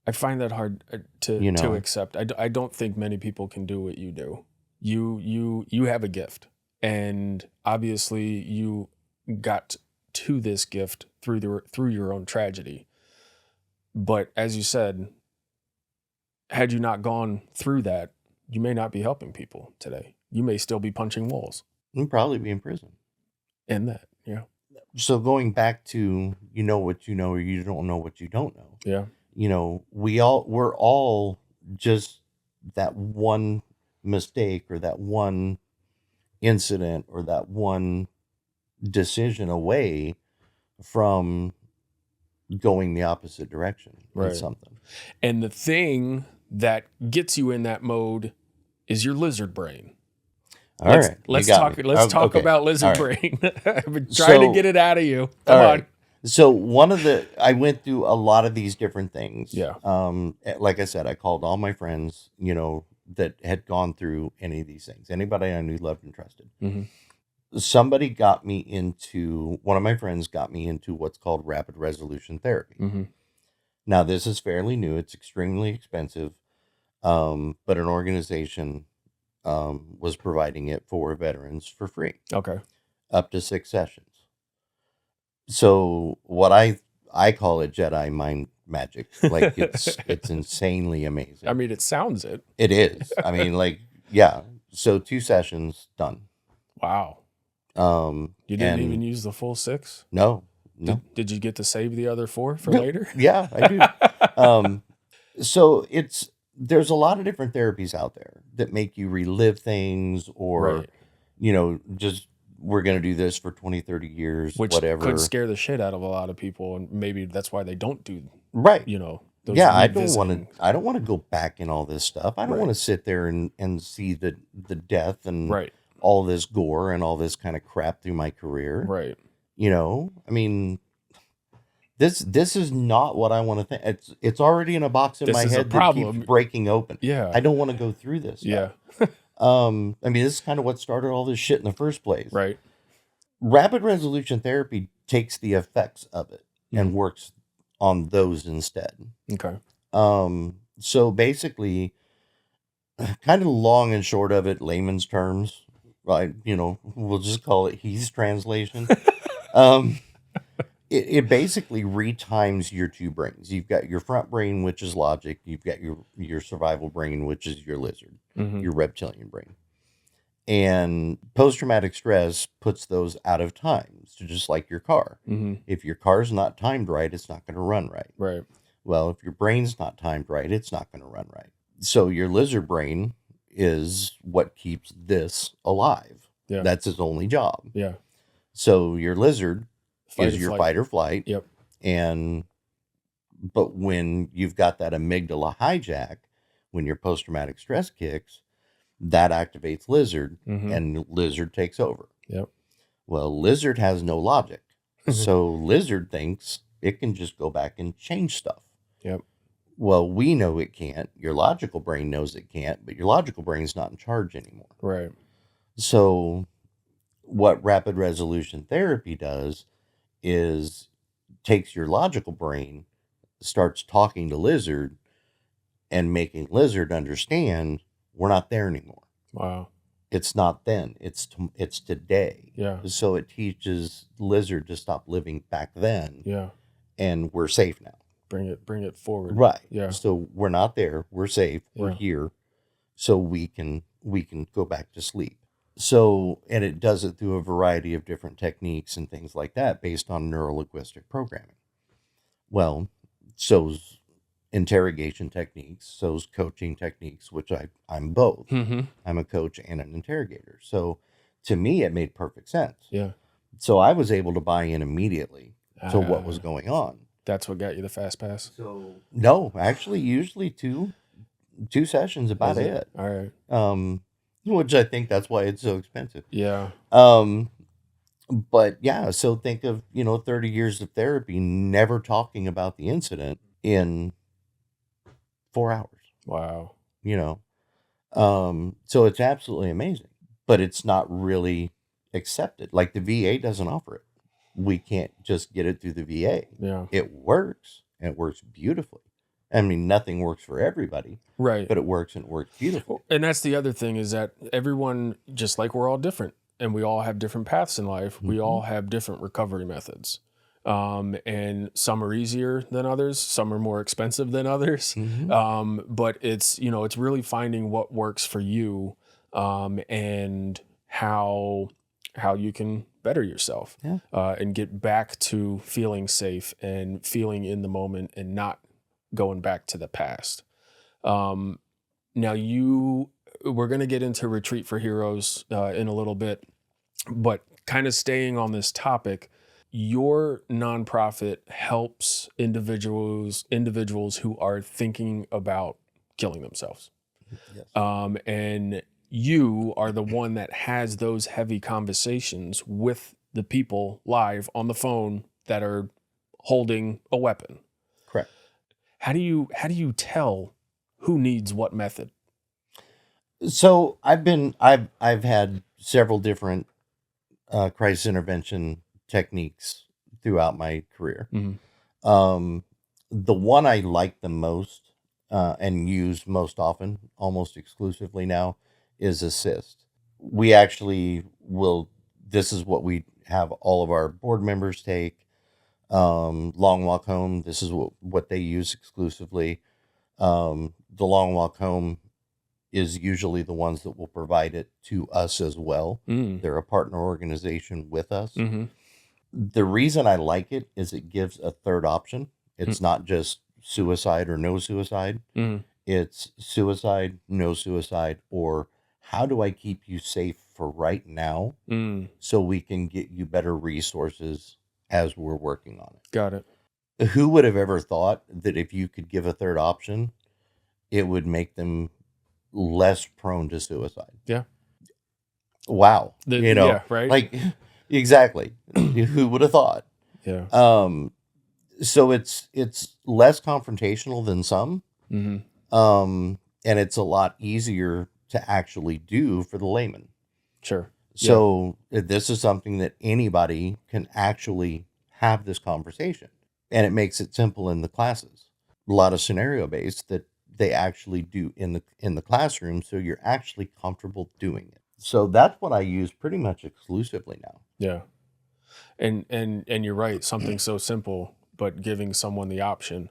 I find that hard to accept. I don't think many people can do what you do. You have a gift, and obviously you got to this gift through your own tragedy. But as you said, had you not gone through that, you may not be helping people today. You may still be punching walls. You'd probably be in prison. In that, yeah. So going back to, what you know, or you don't know what you don't know. Yeah. We're all just that one mistake or that one incident or that one decision away from going the opposite direction with something. And the thing that gets you in that mode is your lizard brain. Let's talk about lizard brain. I've been trying to get it out of you. Come on. So I went through a lot of these different things. Yeah. Like I said, I called all my friends, that had gone through any of these things. Anybody I knew, loved, and trusted. One of my friends got me into what's called rapid resolution therapy. Now, this is fairly new. It's extremely expensive. But an organization was providing it for veterans for free, Okay. up to 6 sessions. So what I call it Jedi mind magic. Like it's insanely amazing. I mean, it sounds it. It is. I mean, like, yeah. So 2 sessions done. Wow. You didn't even use the full 6? No. Did you get to save the other 4 for later? Yeah, I do. So there's a lot of different therapies out there that make you relive things, or, just we're going to do this for 20, 30 years, which whatever. Could scare the shit out of a lot of people. And maybe that's why they don't do, right. Those I don't want to go back in all this stuff. I don't want to sit there and see the death and all this gore and all this kind of crap through my career. Right. I mean, this is not what I want to think. It's already in a box in my head that keeps breaking open. Yeah. I don't want to go through this stuff. Yeah. I mean, this is kind of what started all this shit in the first place. Right. Rapid resolution therapy takes the effects of it and works on those instead. Okay. So basically, kind of long and short of it, layman's terms, right? We'll just call it Heath's translation. It basically retimes your 2 brains. You've got your front brain, which is logic. You've got your survival brain, which is your lizard, your reptilian brain. And post-traumatic stress puts those out of time. So just like your car. If your car's not timed right, it's not going to run right. Right. Well, if your brain's not timed right, it's not going to run right. So your lizard brain is what keeps this alive. Yeah. That's its only job. Yeah. So your lizard is your fight or flight. Yep. But when you've got that amygdala hijack, when your post-traumatic stress kicks, that activates lizard, and lizard takes over. Yep. Well, lizard has no logic. So lizard thinks it can just go back and change stuff. Yep. Well, we know it can't. Your logical brain knows it can't, but your logical brain's not in charge anymore. Right. So what rapid resolution therapy does is takes your logical brain, starts talking to lizard, and making lizard understand we're not there anymore. Wow. It's not then. It's today. Yeah. So it teaches lizard to stop living back then. Yeah. And we're safe now. Bring it forward. Right. Yeah. So we're not there. We're safe. We're here. So we can go back to sleep. So, and it does it through a variety of different techniques and things like that based on neurolinguistic programming. Well, so's interrogation techniques, so's coaching techniques, which I'm both. I'm a coach and an interrogator. So to me, it made perfect sense. Yeah. So I was able to buy in immediately to what was going on. That's what got you the fast pass? So no, actually, usually two sessions about it. All right. Which I think that's why it's so expensive. Yeah. But yeah, so think of 30 years of therapy, never talking about the incident in 4 hours. Wow. So it's absolutely amazing, but it's not really accepted. Like the VA doesn't offer it. We can't just get it through the VA. Yeah. It works, and it works beautifully. I mean, nothing works for everybody. Right. But it works, and it works beautifully. And that's the other thing, is that everyone, just like we're all different, and we all have different paths in life, we all have different recovery methods. And some are easier than others, some are more expensive than others. But it's, it's really finding what works for you, and how you can better yourself, and get back to feeling safe and feeling in the moment and not going back to the past. Now we're going to get into Retreat for Heroes in a little bit, but kind of staying on this topic, your nonprofit helps individuals who are thinking about killing themselves. Yes. And you are the one that has those heavy conversations with the people live on the phone that are holding a weapon. Correct. How do you tell who needs what method? So I've had several different crisis intervention techniques throughout my career. The one I like the most and use most often, almost exclusively now, is assist. We actually will, this is what we have all of our board members take. Long Walk Home, this is what they use exclusively. The Long Walk Home is usually the ones that will provide it to us as well. They're a partner organization with us. Mm-hmm. The reason I like it is it gives a third option. It's not just suicide or no suicide. It's suicide, no suicide, or how do I keep you safe for right now so we can get you better resources as we're working on it. Got it. Who would have ever thought that if you could give a third option, it would make them less prone to suicide? Yeah. Wow. Yeah, right. Like, exactly. Who would have thought? Yeah. So it's less confrontational than some. And it's a lot easier to actually do for the layman. Sure. So this is something that anybody can actually have this conversation, and it makes it simple in the classes. A lot of scenario based that they actually do in the classroom, so you're actually comfortable doing it. So that's what I use pretty much exclusively now. Yeah. And you're right. Something so simple, but giving someone the option.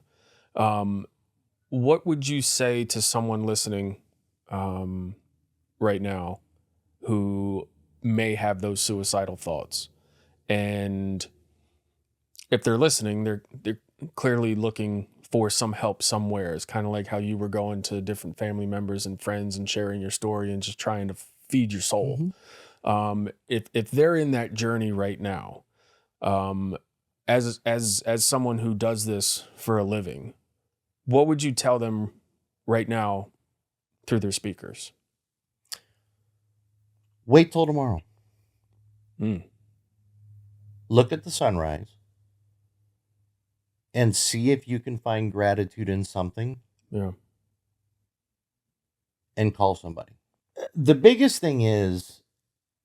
What would you say to someone listening right now who may have those suicidal thoughts? And if they're listening, they're clearly looking for some help somewhere. It's kind of like how you were going to different family members and friends and sharing your story and just trying to feed your soul. If they're in that journey right now, as someone who does this for a living, what would you tell them right now through their speakers? Wait till tomorrow. Look at the sunrise and see if you can find gratitude in something. Yeah. And call somebody. The biggest thing is,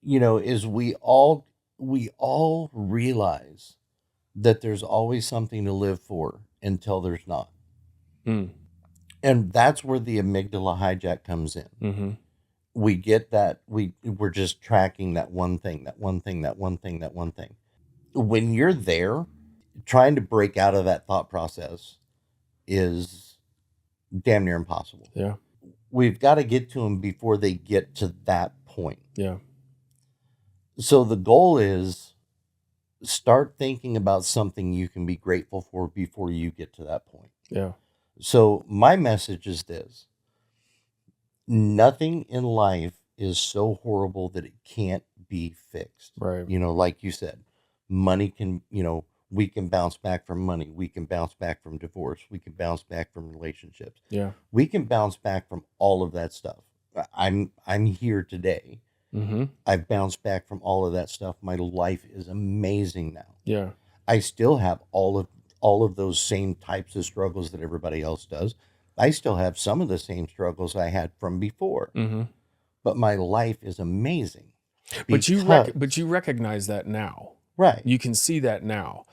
is we all realize that there's always something to live for until there's not. And that's where the amygdala hijack comes in. We get that we're just tracking that one thing. When you're there, trying to break out of that thought process is damn near impossible. Yeah. We've got to get to them before they get to that point. Yeah. So the goal is start thinking about something you can be grateful for before you get to that point. Yeah. So my message is this: nothing in life is so horrible that it can't be fixed. Right. Like you said, money can, we can bounce back from money. We can bounce back from divorce. We can bounce back from relationships. Yeah. We can bounce back from all of that stuff. I'm here today. I've bounced back from all of that stuff. My life is amazing now. Yeah. I still have all of those same types of struggles that everybody else does. I still have some of the same struggles I had from before. But my life is amazing. But you recognize that now. Right. You can see that now.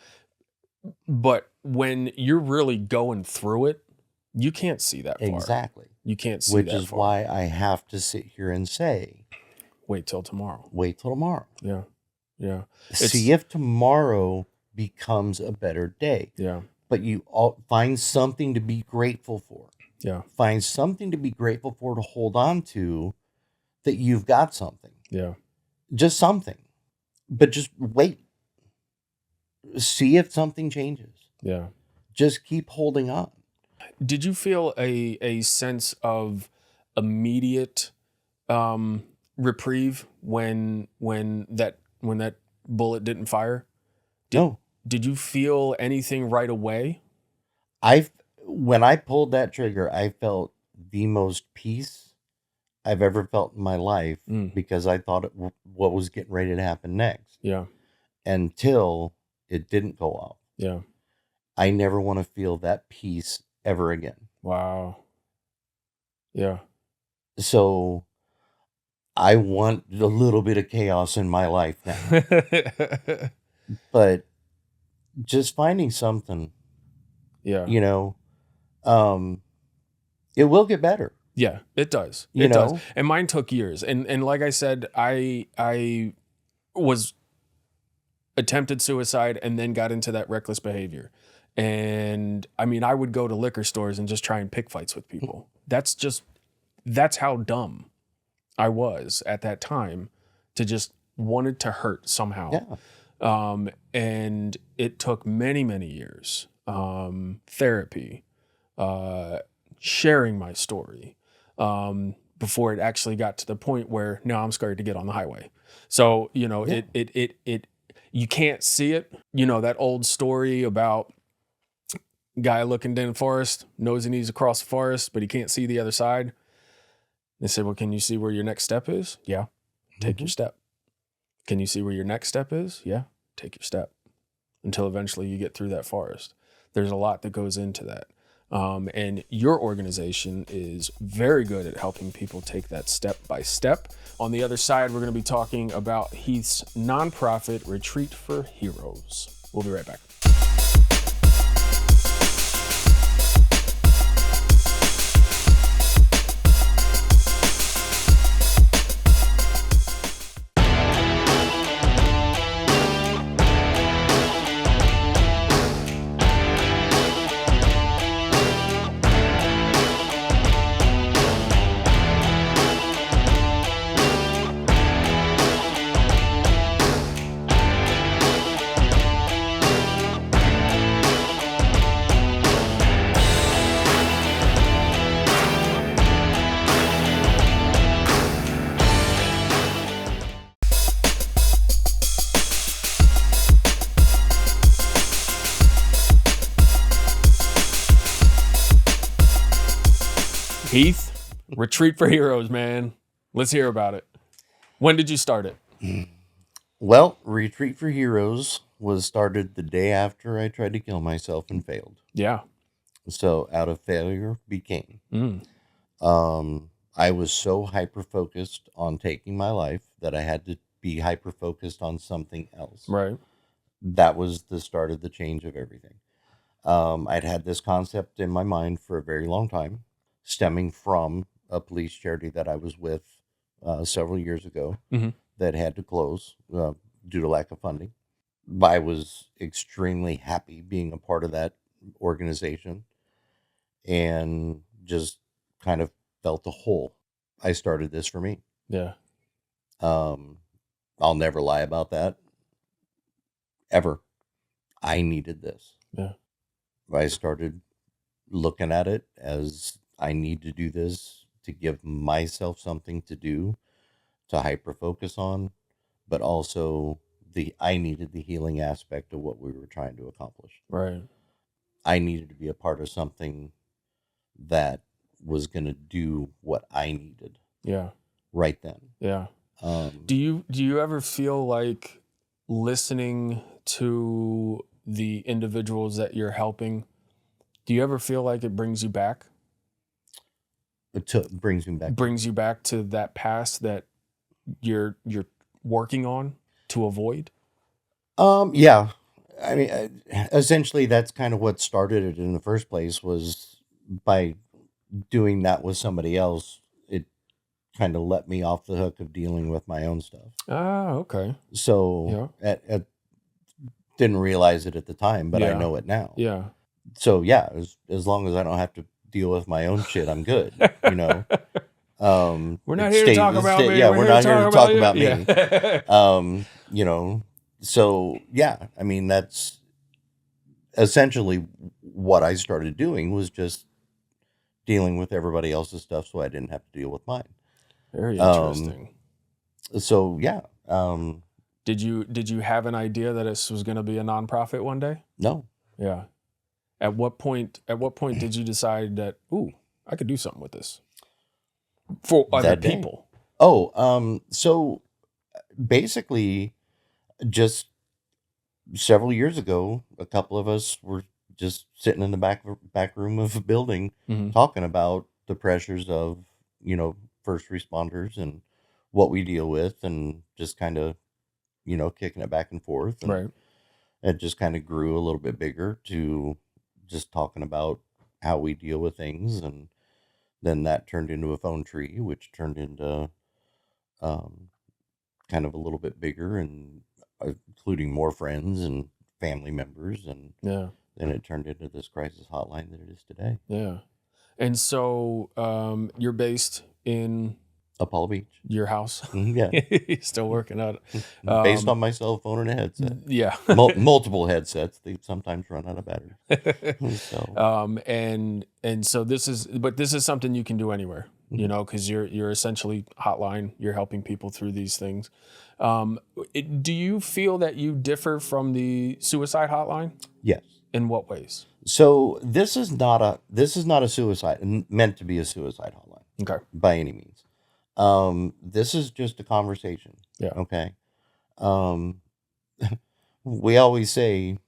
But when you're really going through it, you can't see that far. Exactly. You can't see Which that is far. why I have to sit here and say, wait till tomorrow. Wait till tomorrow. Yeah. Yeah. See if tomorrow becomes a better day. Yeah. But you all find something to be grateful for. Yeah. Find something to be grateful for, to hold on to, that you've got something. Yeah. Just something. But just wait. See if something changes. Yeah. Just keep holding on. Did you feel a sense of immediate reprieve when that bullet didn't fire? No. Did you feel anything right away? When I pulled that trigger, I felt the most peace I've ever felt in my life, because I thought what was getting ready to happen next. Yeah. Until it didn't go off. Yeah. I never want to feel that peace ever again. Wow. Yeah. So I want a little bit of chaos in my life now. But just finding something, yeah. it will get better. Yeah, it does. You It does. know? And mine took years. And like I said, I was attempted suicide and then got into that reckless behavior. And I mean, I would go to liquor stores and just try and pick fights with people. That's how dumb I was at that time, to just wanted to hurt somehow. Yeah. And it took many, many years. Therapy, sharing my story, before it actually got to the point where now I'm scared to get on the highway. So, you know, Yeah. it you can't see it. You know, that old story about guy looking down the forest, knows he needs to cross the forest, but he can't see the other side. They said, well, can you see where your next step is? Yeah. Take your step. Can you see where your next step is? Yeah. Take your step until eventually you get through that forest. There's a lot that goes into that. And your organization is very good at helping people take that step by step. On the other side, we're going to be talking about Heath's nonprofit Retreat for Heroes. We'll be right back. Heath, Retreat for Heroes, man. Let's hear about it. When did you start it? Well, Retreat for Heroes was started the day after I tried to kill myself and failed. Yeah. So out of failure became. I was so hyper-focused on taking my life that I had to be hyper-focused on something else. Right. That was the start of the change of everything. I'd had this concept in my mind for a very long time, stemming from a police charity that I was with several years ago that had to close due to lack of funding. I was extremely happy being a part of that organization and just kind of felt a hole. I started this for me. Yeah. I'll never lie about that. Ever. I needed this. Yeah. I started looking at it as I need to do this to give myself something to do, to hyper focus on, but also I needed the healing aspect of what we were trying to accomplish. Right. I needed to be a part of something that was going to do what I needed. Yeah. Right then. Yeah. Do you ever feel like listening to the individuals that you're helping, do you ever feel like it brings you back? It brings me back. Brings you back to that past that you're working on to avoid? Yeah. I mean, essentially that's kind of what started it in the first place, was by doing that with somebody else. It kind of let me off the hook of dealing with my own stuff. Ah, okay. So didn't realize it at the time, but I know it now. Yeah. So yeah, as long as I don't have to deal with my own shit, I'm good. You know. We're not here to talk about me. Yeah, we're not here to talk about me. Yeah. You know. So yeah, I mean, that's essentially what I started doing, was just dealing with everybody else's stuff, so I didn't have to deal with mine. Very interesting. So yeah. Did you have an idea that this was going to be a nonprofit one day? No. Yeah. At what point did you decide that, ooh, I could do something with this for other people? So basically, just several years ago, a couple of us were just sitting in the back room of a building talking about the pressures of, you know, first responders and what we deal with, and just kind of, you know, kicking it back and forth. And right. It just kind of grew a little bit bigger to just talking about how we deal with things. And Then that turned into a phone tree, which turned into kind of a little bit bigger, and including more friends and family members, and Yeah. then it turned into this crisis hotline that it is today. Yeah. And so you're based in Apollo Beach. your house? Yeah. You're still working on it. Based on my cell phone and a headset. Yeah. Multiple headsets. They sometimes run out of batteries. So. And so this is something you can do anywhere, you know, because you're essentially hotline. You're helping people through these things. Do you feel that you differ from the suicide hotline? Yes. In what ways? So this is not a suicide meant to be a suicide hotline. Okay. By any means. This is just a conversation. Yeah. Okay. We always say,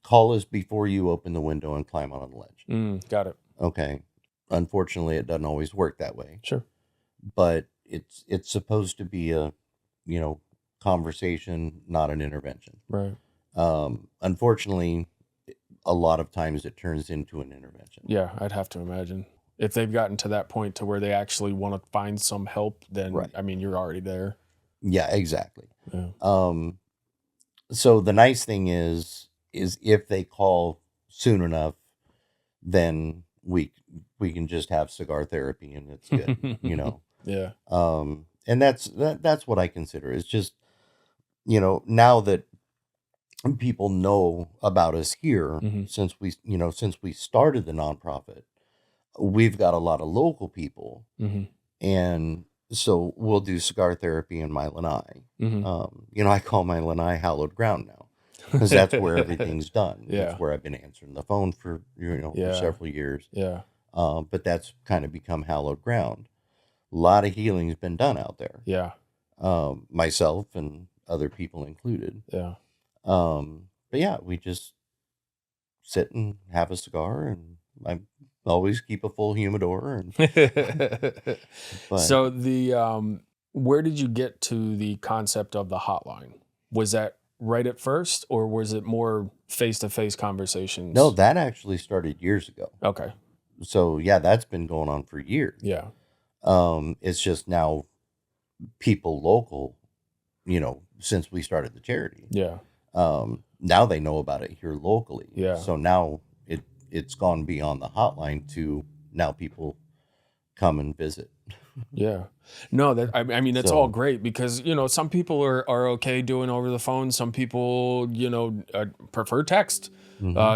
call us before you open the window and climb on the ledge. Got it. Okay. Unfortunately, it doesn't always work that way. Sure. But it's supposed to be a, conversation, not an intervention. Right. Unfortunately, a lot of times it turns into an intervention. Yeah, I'd have to imagine. If they've gotten to that point to where they actually want to find some help, then, right. I mean, you're already there. Yeah, exactly. Yeah. So the nice thing is if they call soon enough, then we can just have cigar therapy and it's good, Yeah. And that's what I consider. It's just, now that people know about us here, since we started the nonprofit, we've got a lot of local people, and so we'll do cigar therapy in my lanai. I call my lanai hallowed ground now, because that's where everything's done. Yeah. That's where I've been answering the phone for for several years. Yeah. But that's kind of become hallowed ground. A lot of healing's been done out there. Yeah. Myself and other people included. Yeah. But yeah, we just sit and have a cigar, and I always keep a full humidor. So where did you get to the concept of the hotline? Was that right at first, or was it more face-to-face conversations? No, that actually started years ago. Okay. So yeah, that's been going on for years. Yeah. It's just now people local, since we started the charity. Yeah. Now they know about it here locally. Yeah. So now it's gone beyond the hotline to now people come and visit. Yeah. No, I mean, it's all great because, some people are okay doing over the phone. Some people, prefer text.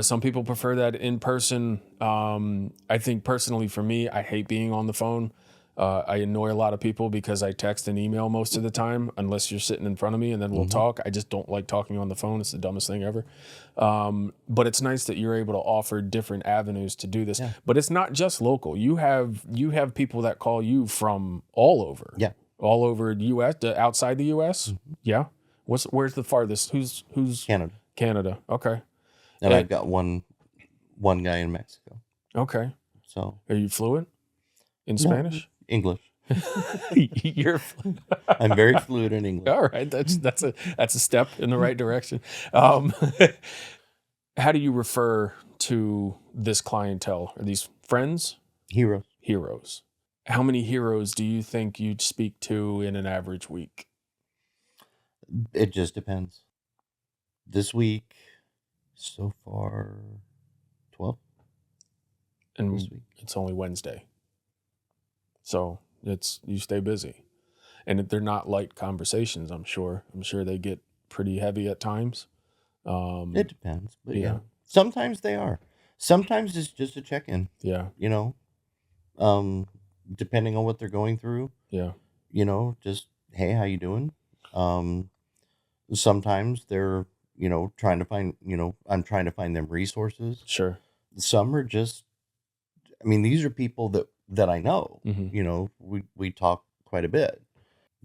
Some people prefer that in person. I think personally for me, I hate being on the phone. I annoy a lot of people because I text and email most of the time, unless you're sitting in front of me and then we'll talk. I just don't like talking on the phone. It's the dumbest thing ever. But it's nice that you're able to offer different avenues to do this. Yeah. But it's not just local. You have people that call you from all over. Yeah. All over the U.S., outside the U.S. Yeah. Where's the farthest? Who's Canada? Canada. Okay. And I've got one guy in Mexico. Okay. So are you fluent in Spanish? English. I'm very fluent in English. All right, that's a step in the right direction. How do you refer to this clientele? Are these friends? Heroes. How many heroes do you think you'd speak to in an average week? It just depends. This week, so far, 12. And this week. It's only Wednesday. So you stay busy, and they're not light conversations. I'm sure they get pretty heavy at times. It depends, but yeah, sometimes they are. Sometimes it's just a check-in. Yeah, depending on what they're going through. Yeah, just hey, how you doing? Sometimes they're trying to find I'm trying to find them resources. Sure. Some are just. I mean, these are people that I know, we talk quite a bit.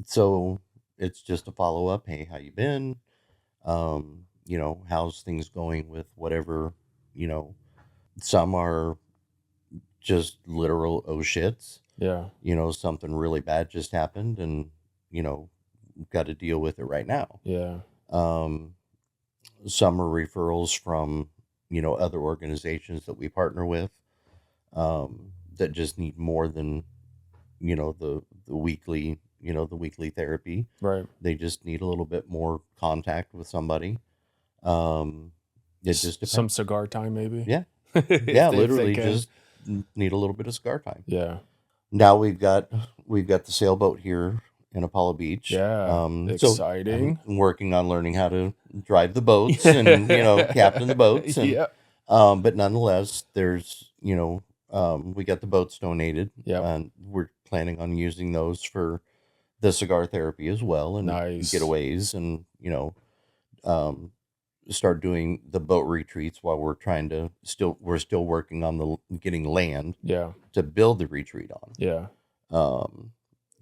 So it's just a follow up. Hey, how you been? How's things going with whatever, some are just literal oh shits. Yeah. Something really bad just happened and, got to deal with it right now. Yeah. Some are referrals from, other organizations that we partner with. that just need more than, the weekly, the weekly therapy. Right. They just need a little bit more contact with somebody. It just depends. Some cigar time, maybe. Yeah. If Yeah, they literally can. just need a little bit of cigar time. Yeah. Now we've got the sailboat here in Apollo Beach. Yeah. Exciting. So I'm working on learning how to drive the boats and, captain the boats. And, Yeah. but nonetheless, there's, we got the boats donated. Yep. And we're planning on using those for the cigar therapy as well, and Nice. getaways, and, start doing the boat retreats while we're still working on getting land Yeah. to build the retreat on. Yeah.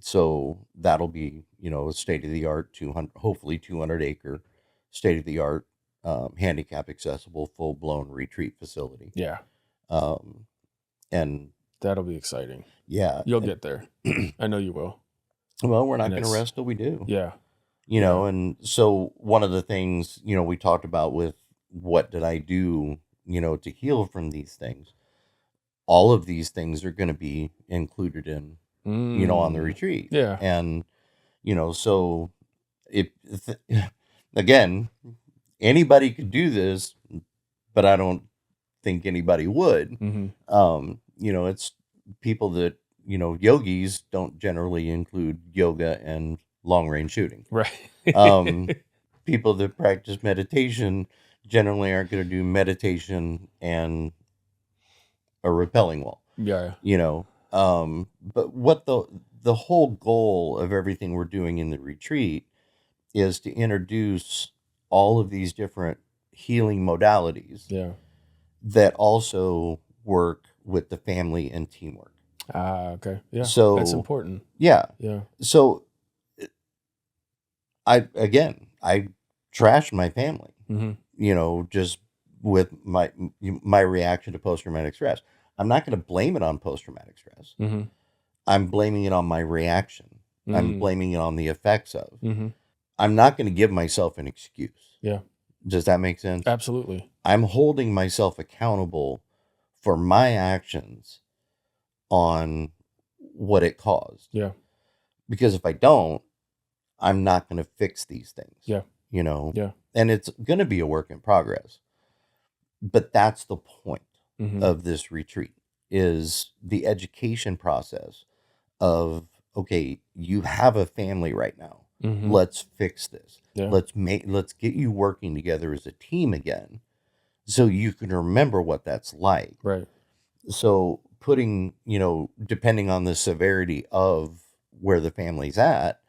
So that'll be, a state-of-the-art 200-acre state-of-the-art, handicap accessible, full-blown retreat facility. Yeah. And that'll be exciting. Yeah. You'll get there. I know you will. Well, we're not going to rest till we do. Yeah. And so one of the things, we talked about with what did I do, to heal from these things. All of these things are going to be included in, on the retreat. Yeah. And, so again, anybody could do this, but I don't think anybody would. Mm-hmm. It's people that, yogis don't generally include yoga and long range shooting. Right. People that practice meditation generally aren't going to do meditation and a rappelling wall. Yeah. But what the whole goal of everything we're doing in the retreat is to introduce all of these different healing modalities. Yeah. That also work with the family and teamwork. Okay. Yeah. So that's important. Yeah. Yeah. So I trashed my family, just with my reaction to post-traumatic stress. I'm not going to blame it on post-traumatic stress. Mm-hmm. I'm blaming it on my reaction. Mm-hmm. I'm blaming it on the effects of. Mm-hmm. I'm not going to give myself an excuse. Yeah. Does that make sense? Absolutely. I'm holding myself accountable for my actions on what it caused. Yeah. Because if I don't, I'm not going to fix these things. Yeah. Yeah. And it's going to be a work in progress. But that's the point of this retreat, is the education process of, okay, you have a family right now. Mm-hmm. Let's fix this. Yeah. Let's get you working together as a team again, so you can remember what that's like. Right. So putting, depending on the severity of where the family's at,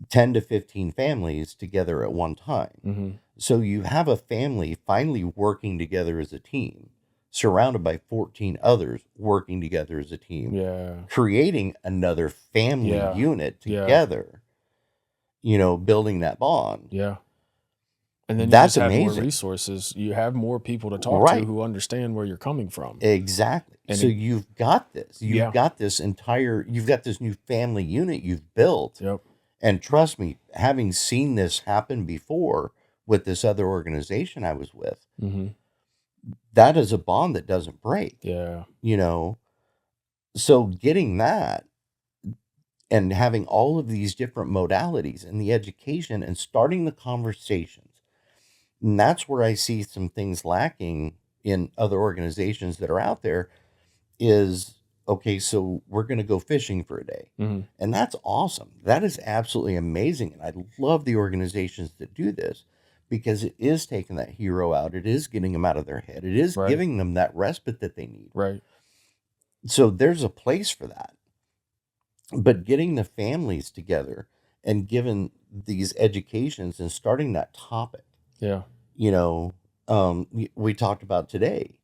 10 to 15 families together at one time. Mm-hmm. So you have a family finally working together as a team, surrounded by 14 others working together as a team. Yeah. Creating another family unit together, building that bond. Yeah. And then that's you just have amazing. more resources. You have more people to talk to who understand where you're coming from. Exactly. And so you've got this. You've got this new family unit you've built. Yep. And trust me, having seen this happen before with this other organization I was with, that is a bond that doesn't break. Yeah. So getting that and having all of these different modalities and the education and starting the conversations. And that's where I see some things lacking in other organizations that are out there is, okay, so we're going to go fishing for a day. And that's awesome. That is absolutely amazing. And I love the organizations that do this, because it is taking that hero out. It is getting them out of their head. It is giving them that respite that they need. Right. So there's a place for that. But getting the families together and giving these educations and starting that topic. Yeah. We talked about today,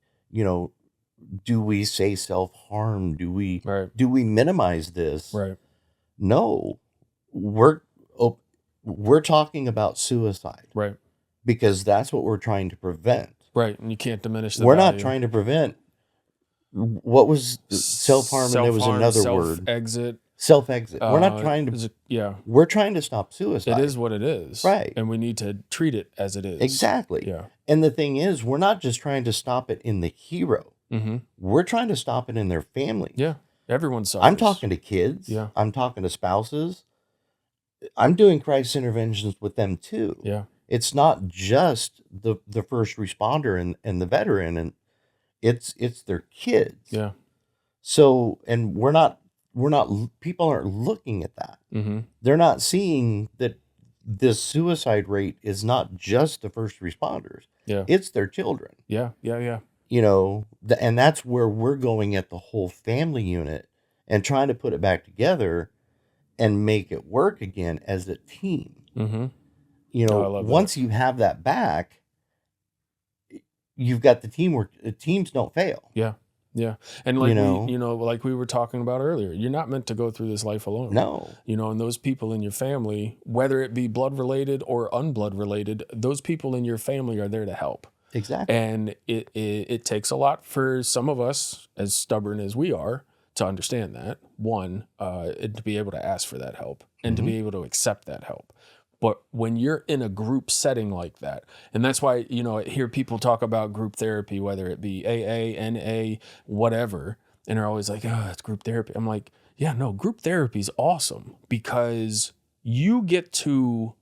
do we say self-harm? Do we minimize this? Right. No, we're talking about suicide. Right. Because that's what we're trying to prevent. Right. And you can't diminish the We're value. not trying to prevent. What was self-harm? And there was another word. Self-exit. Self-exit. We're not trying to. We're trying to stop suicide. It is what it is. Right. And we need to treat it as it is. Exactly. Yeah. And the thing is, we're not just trying to stop it in the hero. Mm-hmm. We're trying to stop it in their families. Yeah. Everyone suffers. I'm talking to kids. Yeah. I'm talking to spouses. I'm doing crisis interventions with them too. Yeah. It's not just the first responder and the veteran, and it's their kids. Yeah. So, and people aren't looking at that. Mm-hmm. They're not seeing that this suicide rate is not just the first responders. Yeah. It's their children. Yeah. Yeah. Yeah. You know, and that's where we're going at the whole family unit and trying to put it back together and make it work again as a team. Mm-hmm. You know, once you have that back, you've got the teamwork. Teams don't fail. Yeah. Yeah. And like like we were talking about earlier, you're not meant to go through this life alone. No. You know, and those people in your family, whether it be blood related or unblood related, those people in your family are there to help. Exactly. And it takes a lot for some of us, as stubborn as we are, to understand that. One, to be able to ask for that help and to be able to accept that help. But when you're in a group setting like that, and that's why, you know, I hear people talk about group therapy, whether it be AA, NA, whatever, and they're always like, oh, it's group therapy. I'm like, yeah, no, group therapy is awesome because you get to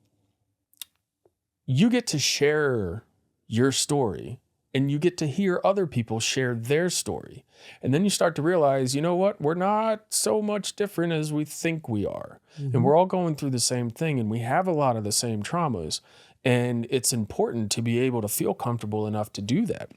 share your story and you get to hear other people share their story. And then you start to realize, you know what? We're not so much different as we think we are. Mm-hmm. And we're all going through the same thing and we have a lot of the same traumas. And it's important to be able to feel comfortable enough to do that.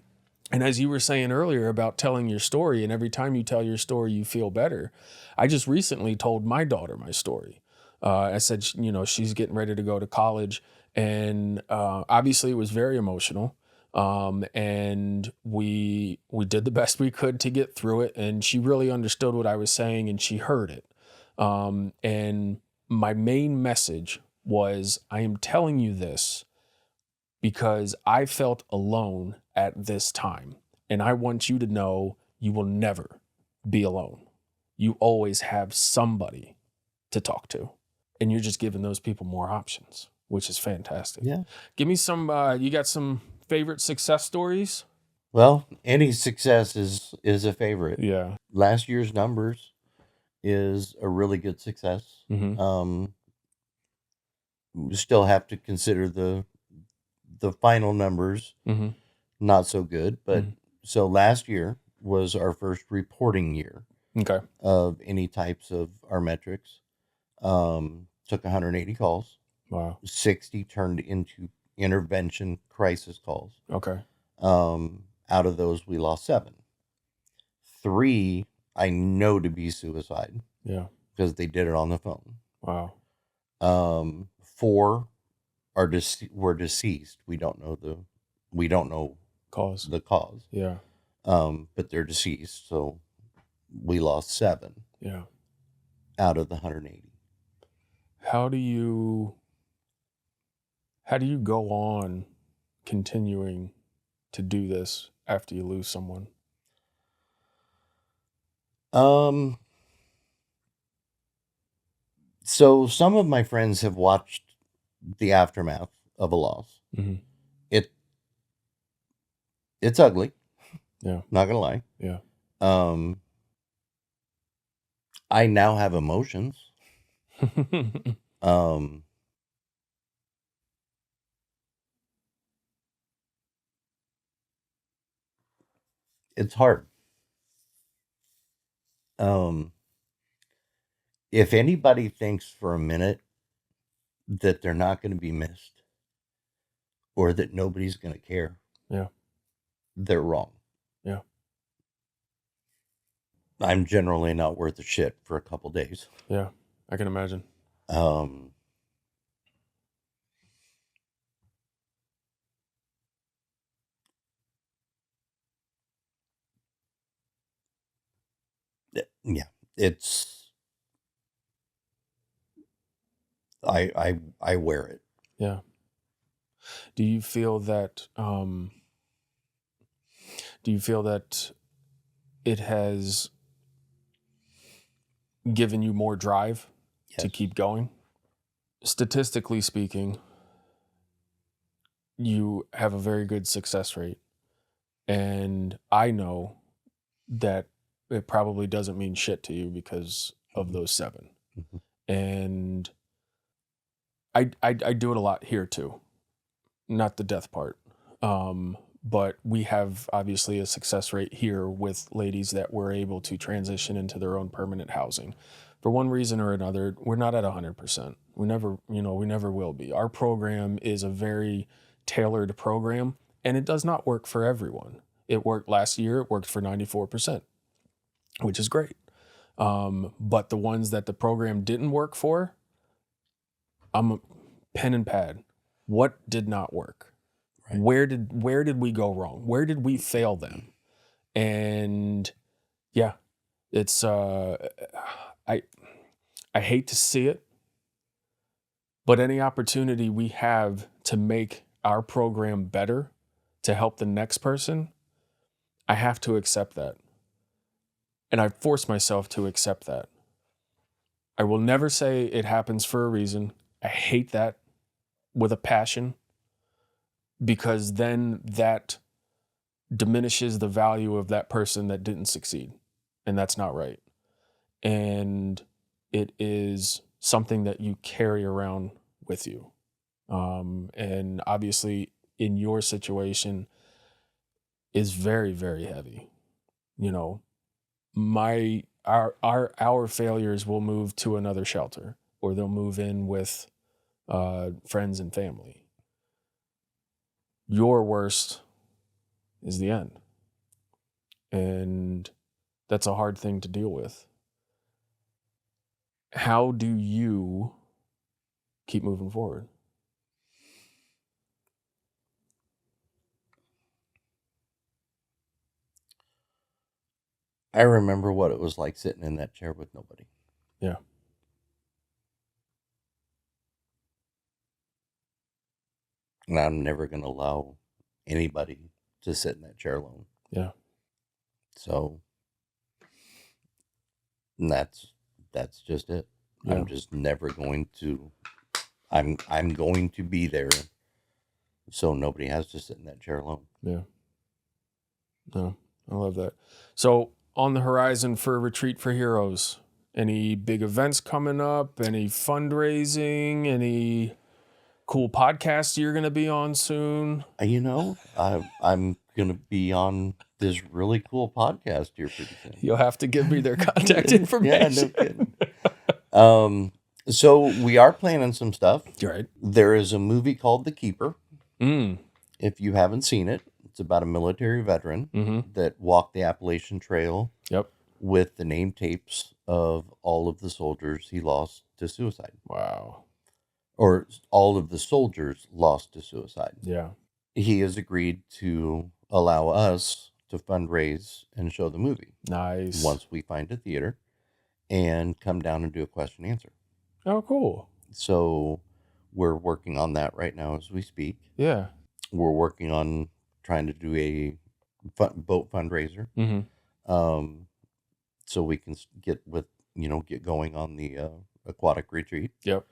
And as you were saying earlier about telling your story, and every time you tell your story, you feel better. I just recently told my daughter my story. I said, you know, she's getting ready to go to college. And obviously it was very emotional. And we did the best we could to get through it. And she really understood what I was saying and she heard it. And my main message was, I am telling you this because I felt alone at this time. And I want you to know you will never be alone. You always have somebody to talk to. And you're just giving those people more options, which is fantastic. Yeah. Give me some, you got some favorite success stories? Well, any success is a favorite. Yeah. Last year's numbers is a really good success. Mm-hmm. We still have to consider the final numbers not so good, but so last year was our first reporting year. Okay. Of any types of our metrics. Took 180 calls. Wow. 60 turned into intervention crisis calls. Okay. Out of those, we lost 7. 3 I know to be suicide. Yeah. Because they did it on the phone. Wow. 4 were deceased. We don't know the cause. The cause. Yeah. But they're deceased, so we lost 7. Yeah. Out of the 180. How do you go on continuing to do this after you lose someone? So some of my friends have watched the aftermath of a loss. Mm-hmm. It's ugly. Yeah. Not gonna lie. Yeah. I now have emotions. It's hard. If anybody thinks for a minute that they're not going to be missed or that nobody's going to care, yeah, they're wrong. Yeah. I'm generally not worth a shit for a couple days. Yeah, I can imagine. Yeah, it's I wear it. Yeah. Do you feel that it has given you more drive to keep going? Statistically speaking, you have a very good success rate. And I know that it probably doesn't mean shit to you because of those 7. And I do it a lot here too, not the death part. But we have obviously a success rate here with ladies that were able to transition into their own permanent housing. For one reason or another, we're not at 100%. We never will be. Our program is a very tailored program, and it does not work for everyone. It worked last year. It worked for 94%, which is great. But the ones that the program didn't work for, I'm a pen and pad. What did not work? Right. Where did we go wrong? Where did we fail them? And yeah, it's I hate to see it, but any opportunity we have to make our program better to help the next person, I have to accept that. And I force myself to accept that. I will never say it happens for a reason. I hate that with a passion, because then that diminishes the value of that person that didn't succeed. And that's not right. And it is something that you carry around with you. And obviously in your situation is very, very heavy. Our failures will move to another shelter, or they'll move in with friends and family. Your worst is the end. And that's a hard thing to deal with. How do you keep moving forward? I remember what it was like sitting in that chair with nobody. Yeah. And I'm never going to allow anybody to sit in that chair alone. Yeah. So that's just it. Yeah. I'm just never going to. I'm going to be there, so nobody has to sit in that chair alone. Yeah. No, I love that. So on the horizon for Retreat for Heroes, any big events coming up? Any fundraising? Any cool podcasts you're going to be on soon? I'm going to be on this really cool podcast here pretty soon. You'll have to give me their contact information. Yeah, no kidding. So we are planning some stuff. Right. There is a movie called The Keeper. Mm. If you haven't seen it, it's about a military veteran that walked the Appalachian Trail. Yep. With the name tapes of all of the soldiers he lost to suicide. Wow. Or all of the soldiers lost to suicide. Yeah. He has agreed to allow us to fundraise and show the movie. Nice. Once we find a theater and come down and do a question and answer. Oh, cool. So we're working on that right now as we speak. Yeah. We're working on trying to do a boat fundraiser. So we can get going on the aquatic retreat. Yep.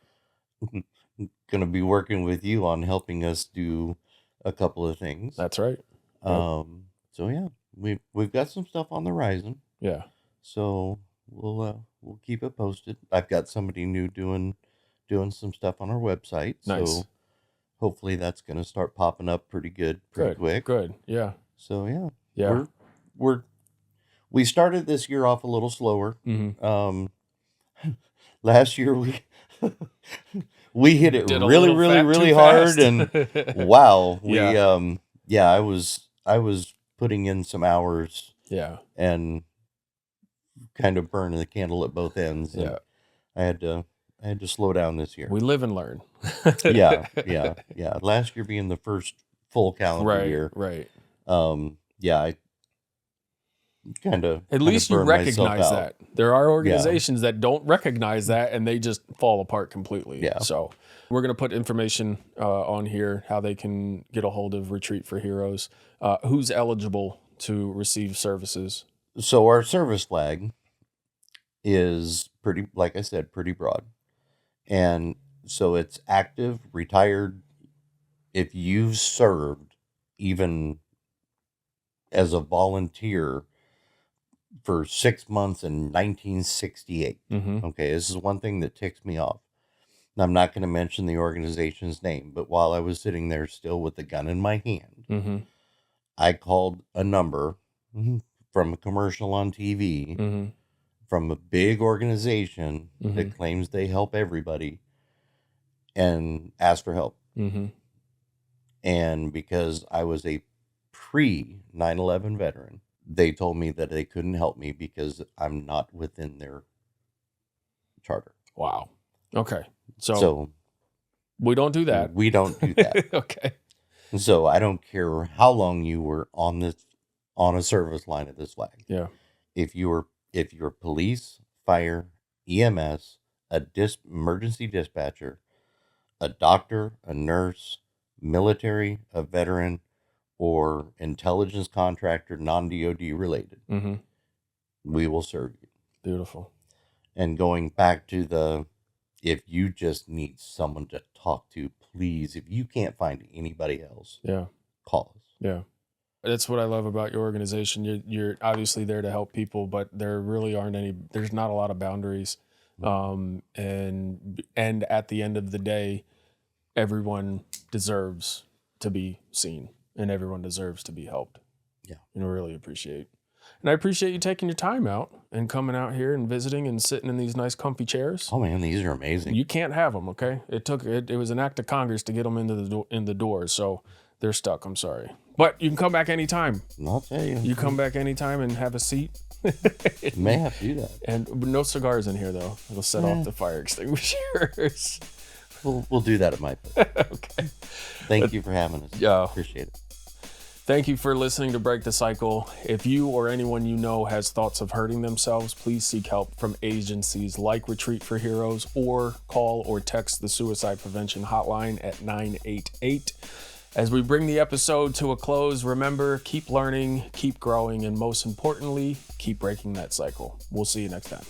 Going to be working with you on helping us do a couple of things. That's right. So yeah, we've got some stuff on the horizon. Yeah. So we'll keep it posted. I've got somebody new doing some stuff on our website. Nice. So hopefully that's going to start popping up pretty quick. Good. Yeah. So yeah. Yeah. We started this year off a little slower. Last year we hit it really hard, and wow, I was putting in some hours. Yeah. And kind of burning the candle at both ends. Yeah. I had to slow down this year. We live and learn. Yeah. Last year being the first full calendar year. Right. I kind of at least you recognize that. There are organizations that don't recognize that, and they just fall apart completely. Yeah. So we're going to put information on here, how they can get a hold of Retreat for Heroes, who's eligible to receive services. So our service flag is pretty, like I said, pretty broad. And so it's active, retired. If you've served even as a volunteer for 6 months in 1968. Mm-hmm. Okay, this is one thing that ticks me off. I'm not going to mention the organization's name, but while I was sitting there still with the gun in my hand, Mm-hmm. I called a number from a commercial on TV Mm-hmm. from a big organization Mm-hmm. that claims they help everybody and asked for help. Mm-hmm. And because I was a pre 9/11 veteran, they told me that they couldn't help me because I'm not within their charter. Wow. Okay. So So we don't do that. we don't do that. Okay. So I don't care how long you were on a service line of this flag. Yeah. If you're police, fire, EMS, emergency dispatcher, a doctor, a nurse, military, a veteran, or intelligence contractor, non-DOD related, Mm-hmm. we will serve you. Beautiful. And going back to if you just need someone to talk to, please, if you can't find anybody else, Yeah. call us. Yeah. That's what I love about your organization. You're obviously there to help people, but there really there's not a lot of boundaries. And at the end of the day, everyone deserves to be seen and everyone deserves to be helped. Yeah. And I really appreciate. And I appreciate you taking your time out and coming out here and visiting and sitting in these nice comfy chairs. Oh man, these are amazing. You can't have them, okay? It was an act of Congress to get them in the doors, so they're stuck. I'm sorry, but you can come back anytime. I'll tell you. You come back anytime and have a seat. May have to do that. And no cigars in here though. It'll set off the fire extinguishers. We'll do that at my place. Okay. Thank you for having us. Yeah. Appreciate it. Thank you for listening to Break the Cycle. If you or anyone you know has thoughts of hurting themselves, please seek help from agencies like Retreat for Heroes or call or text the Suicide Prevention Hotline at 988. As we bring the episode to a close, remember, keep learning, keep growing, and most importantly, keep breaking that cycle. We'll see you next time.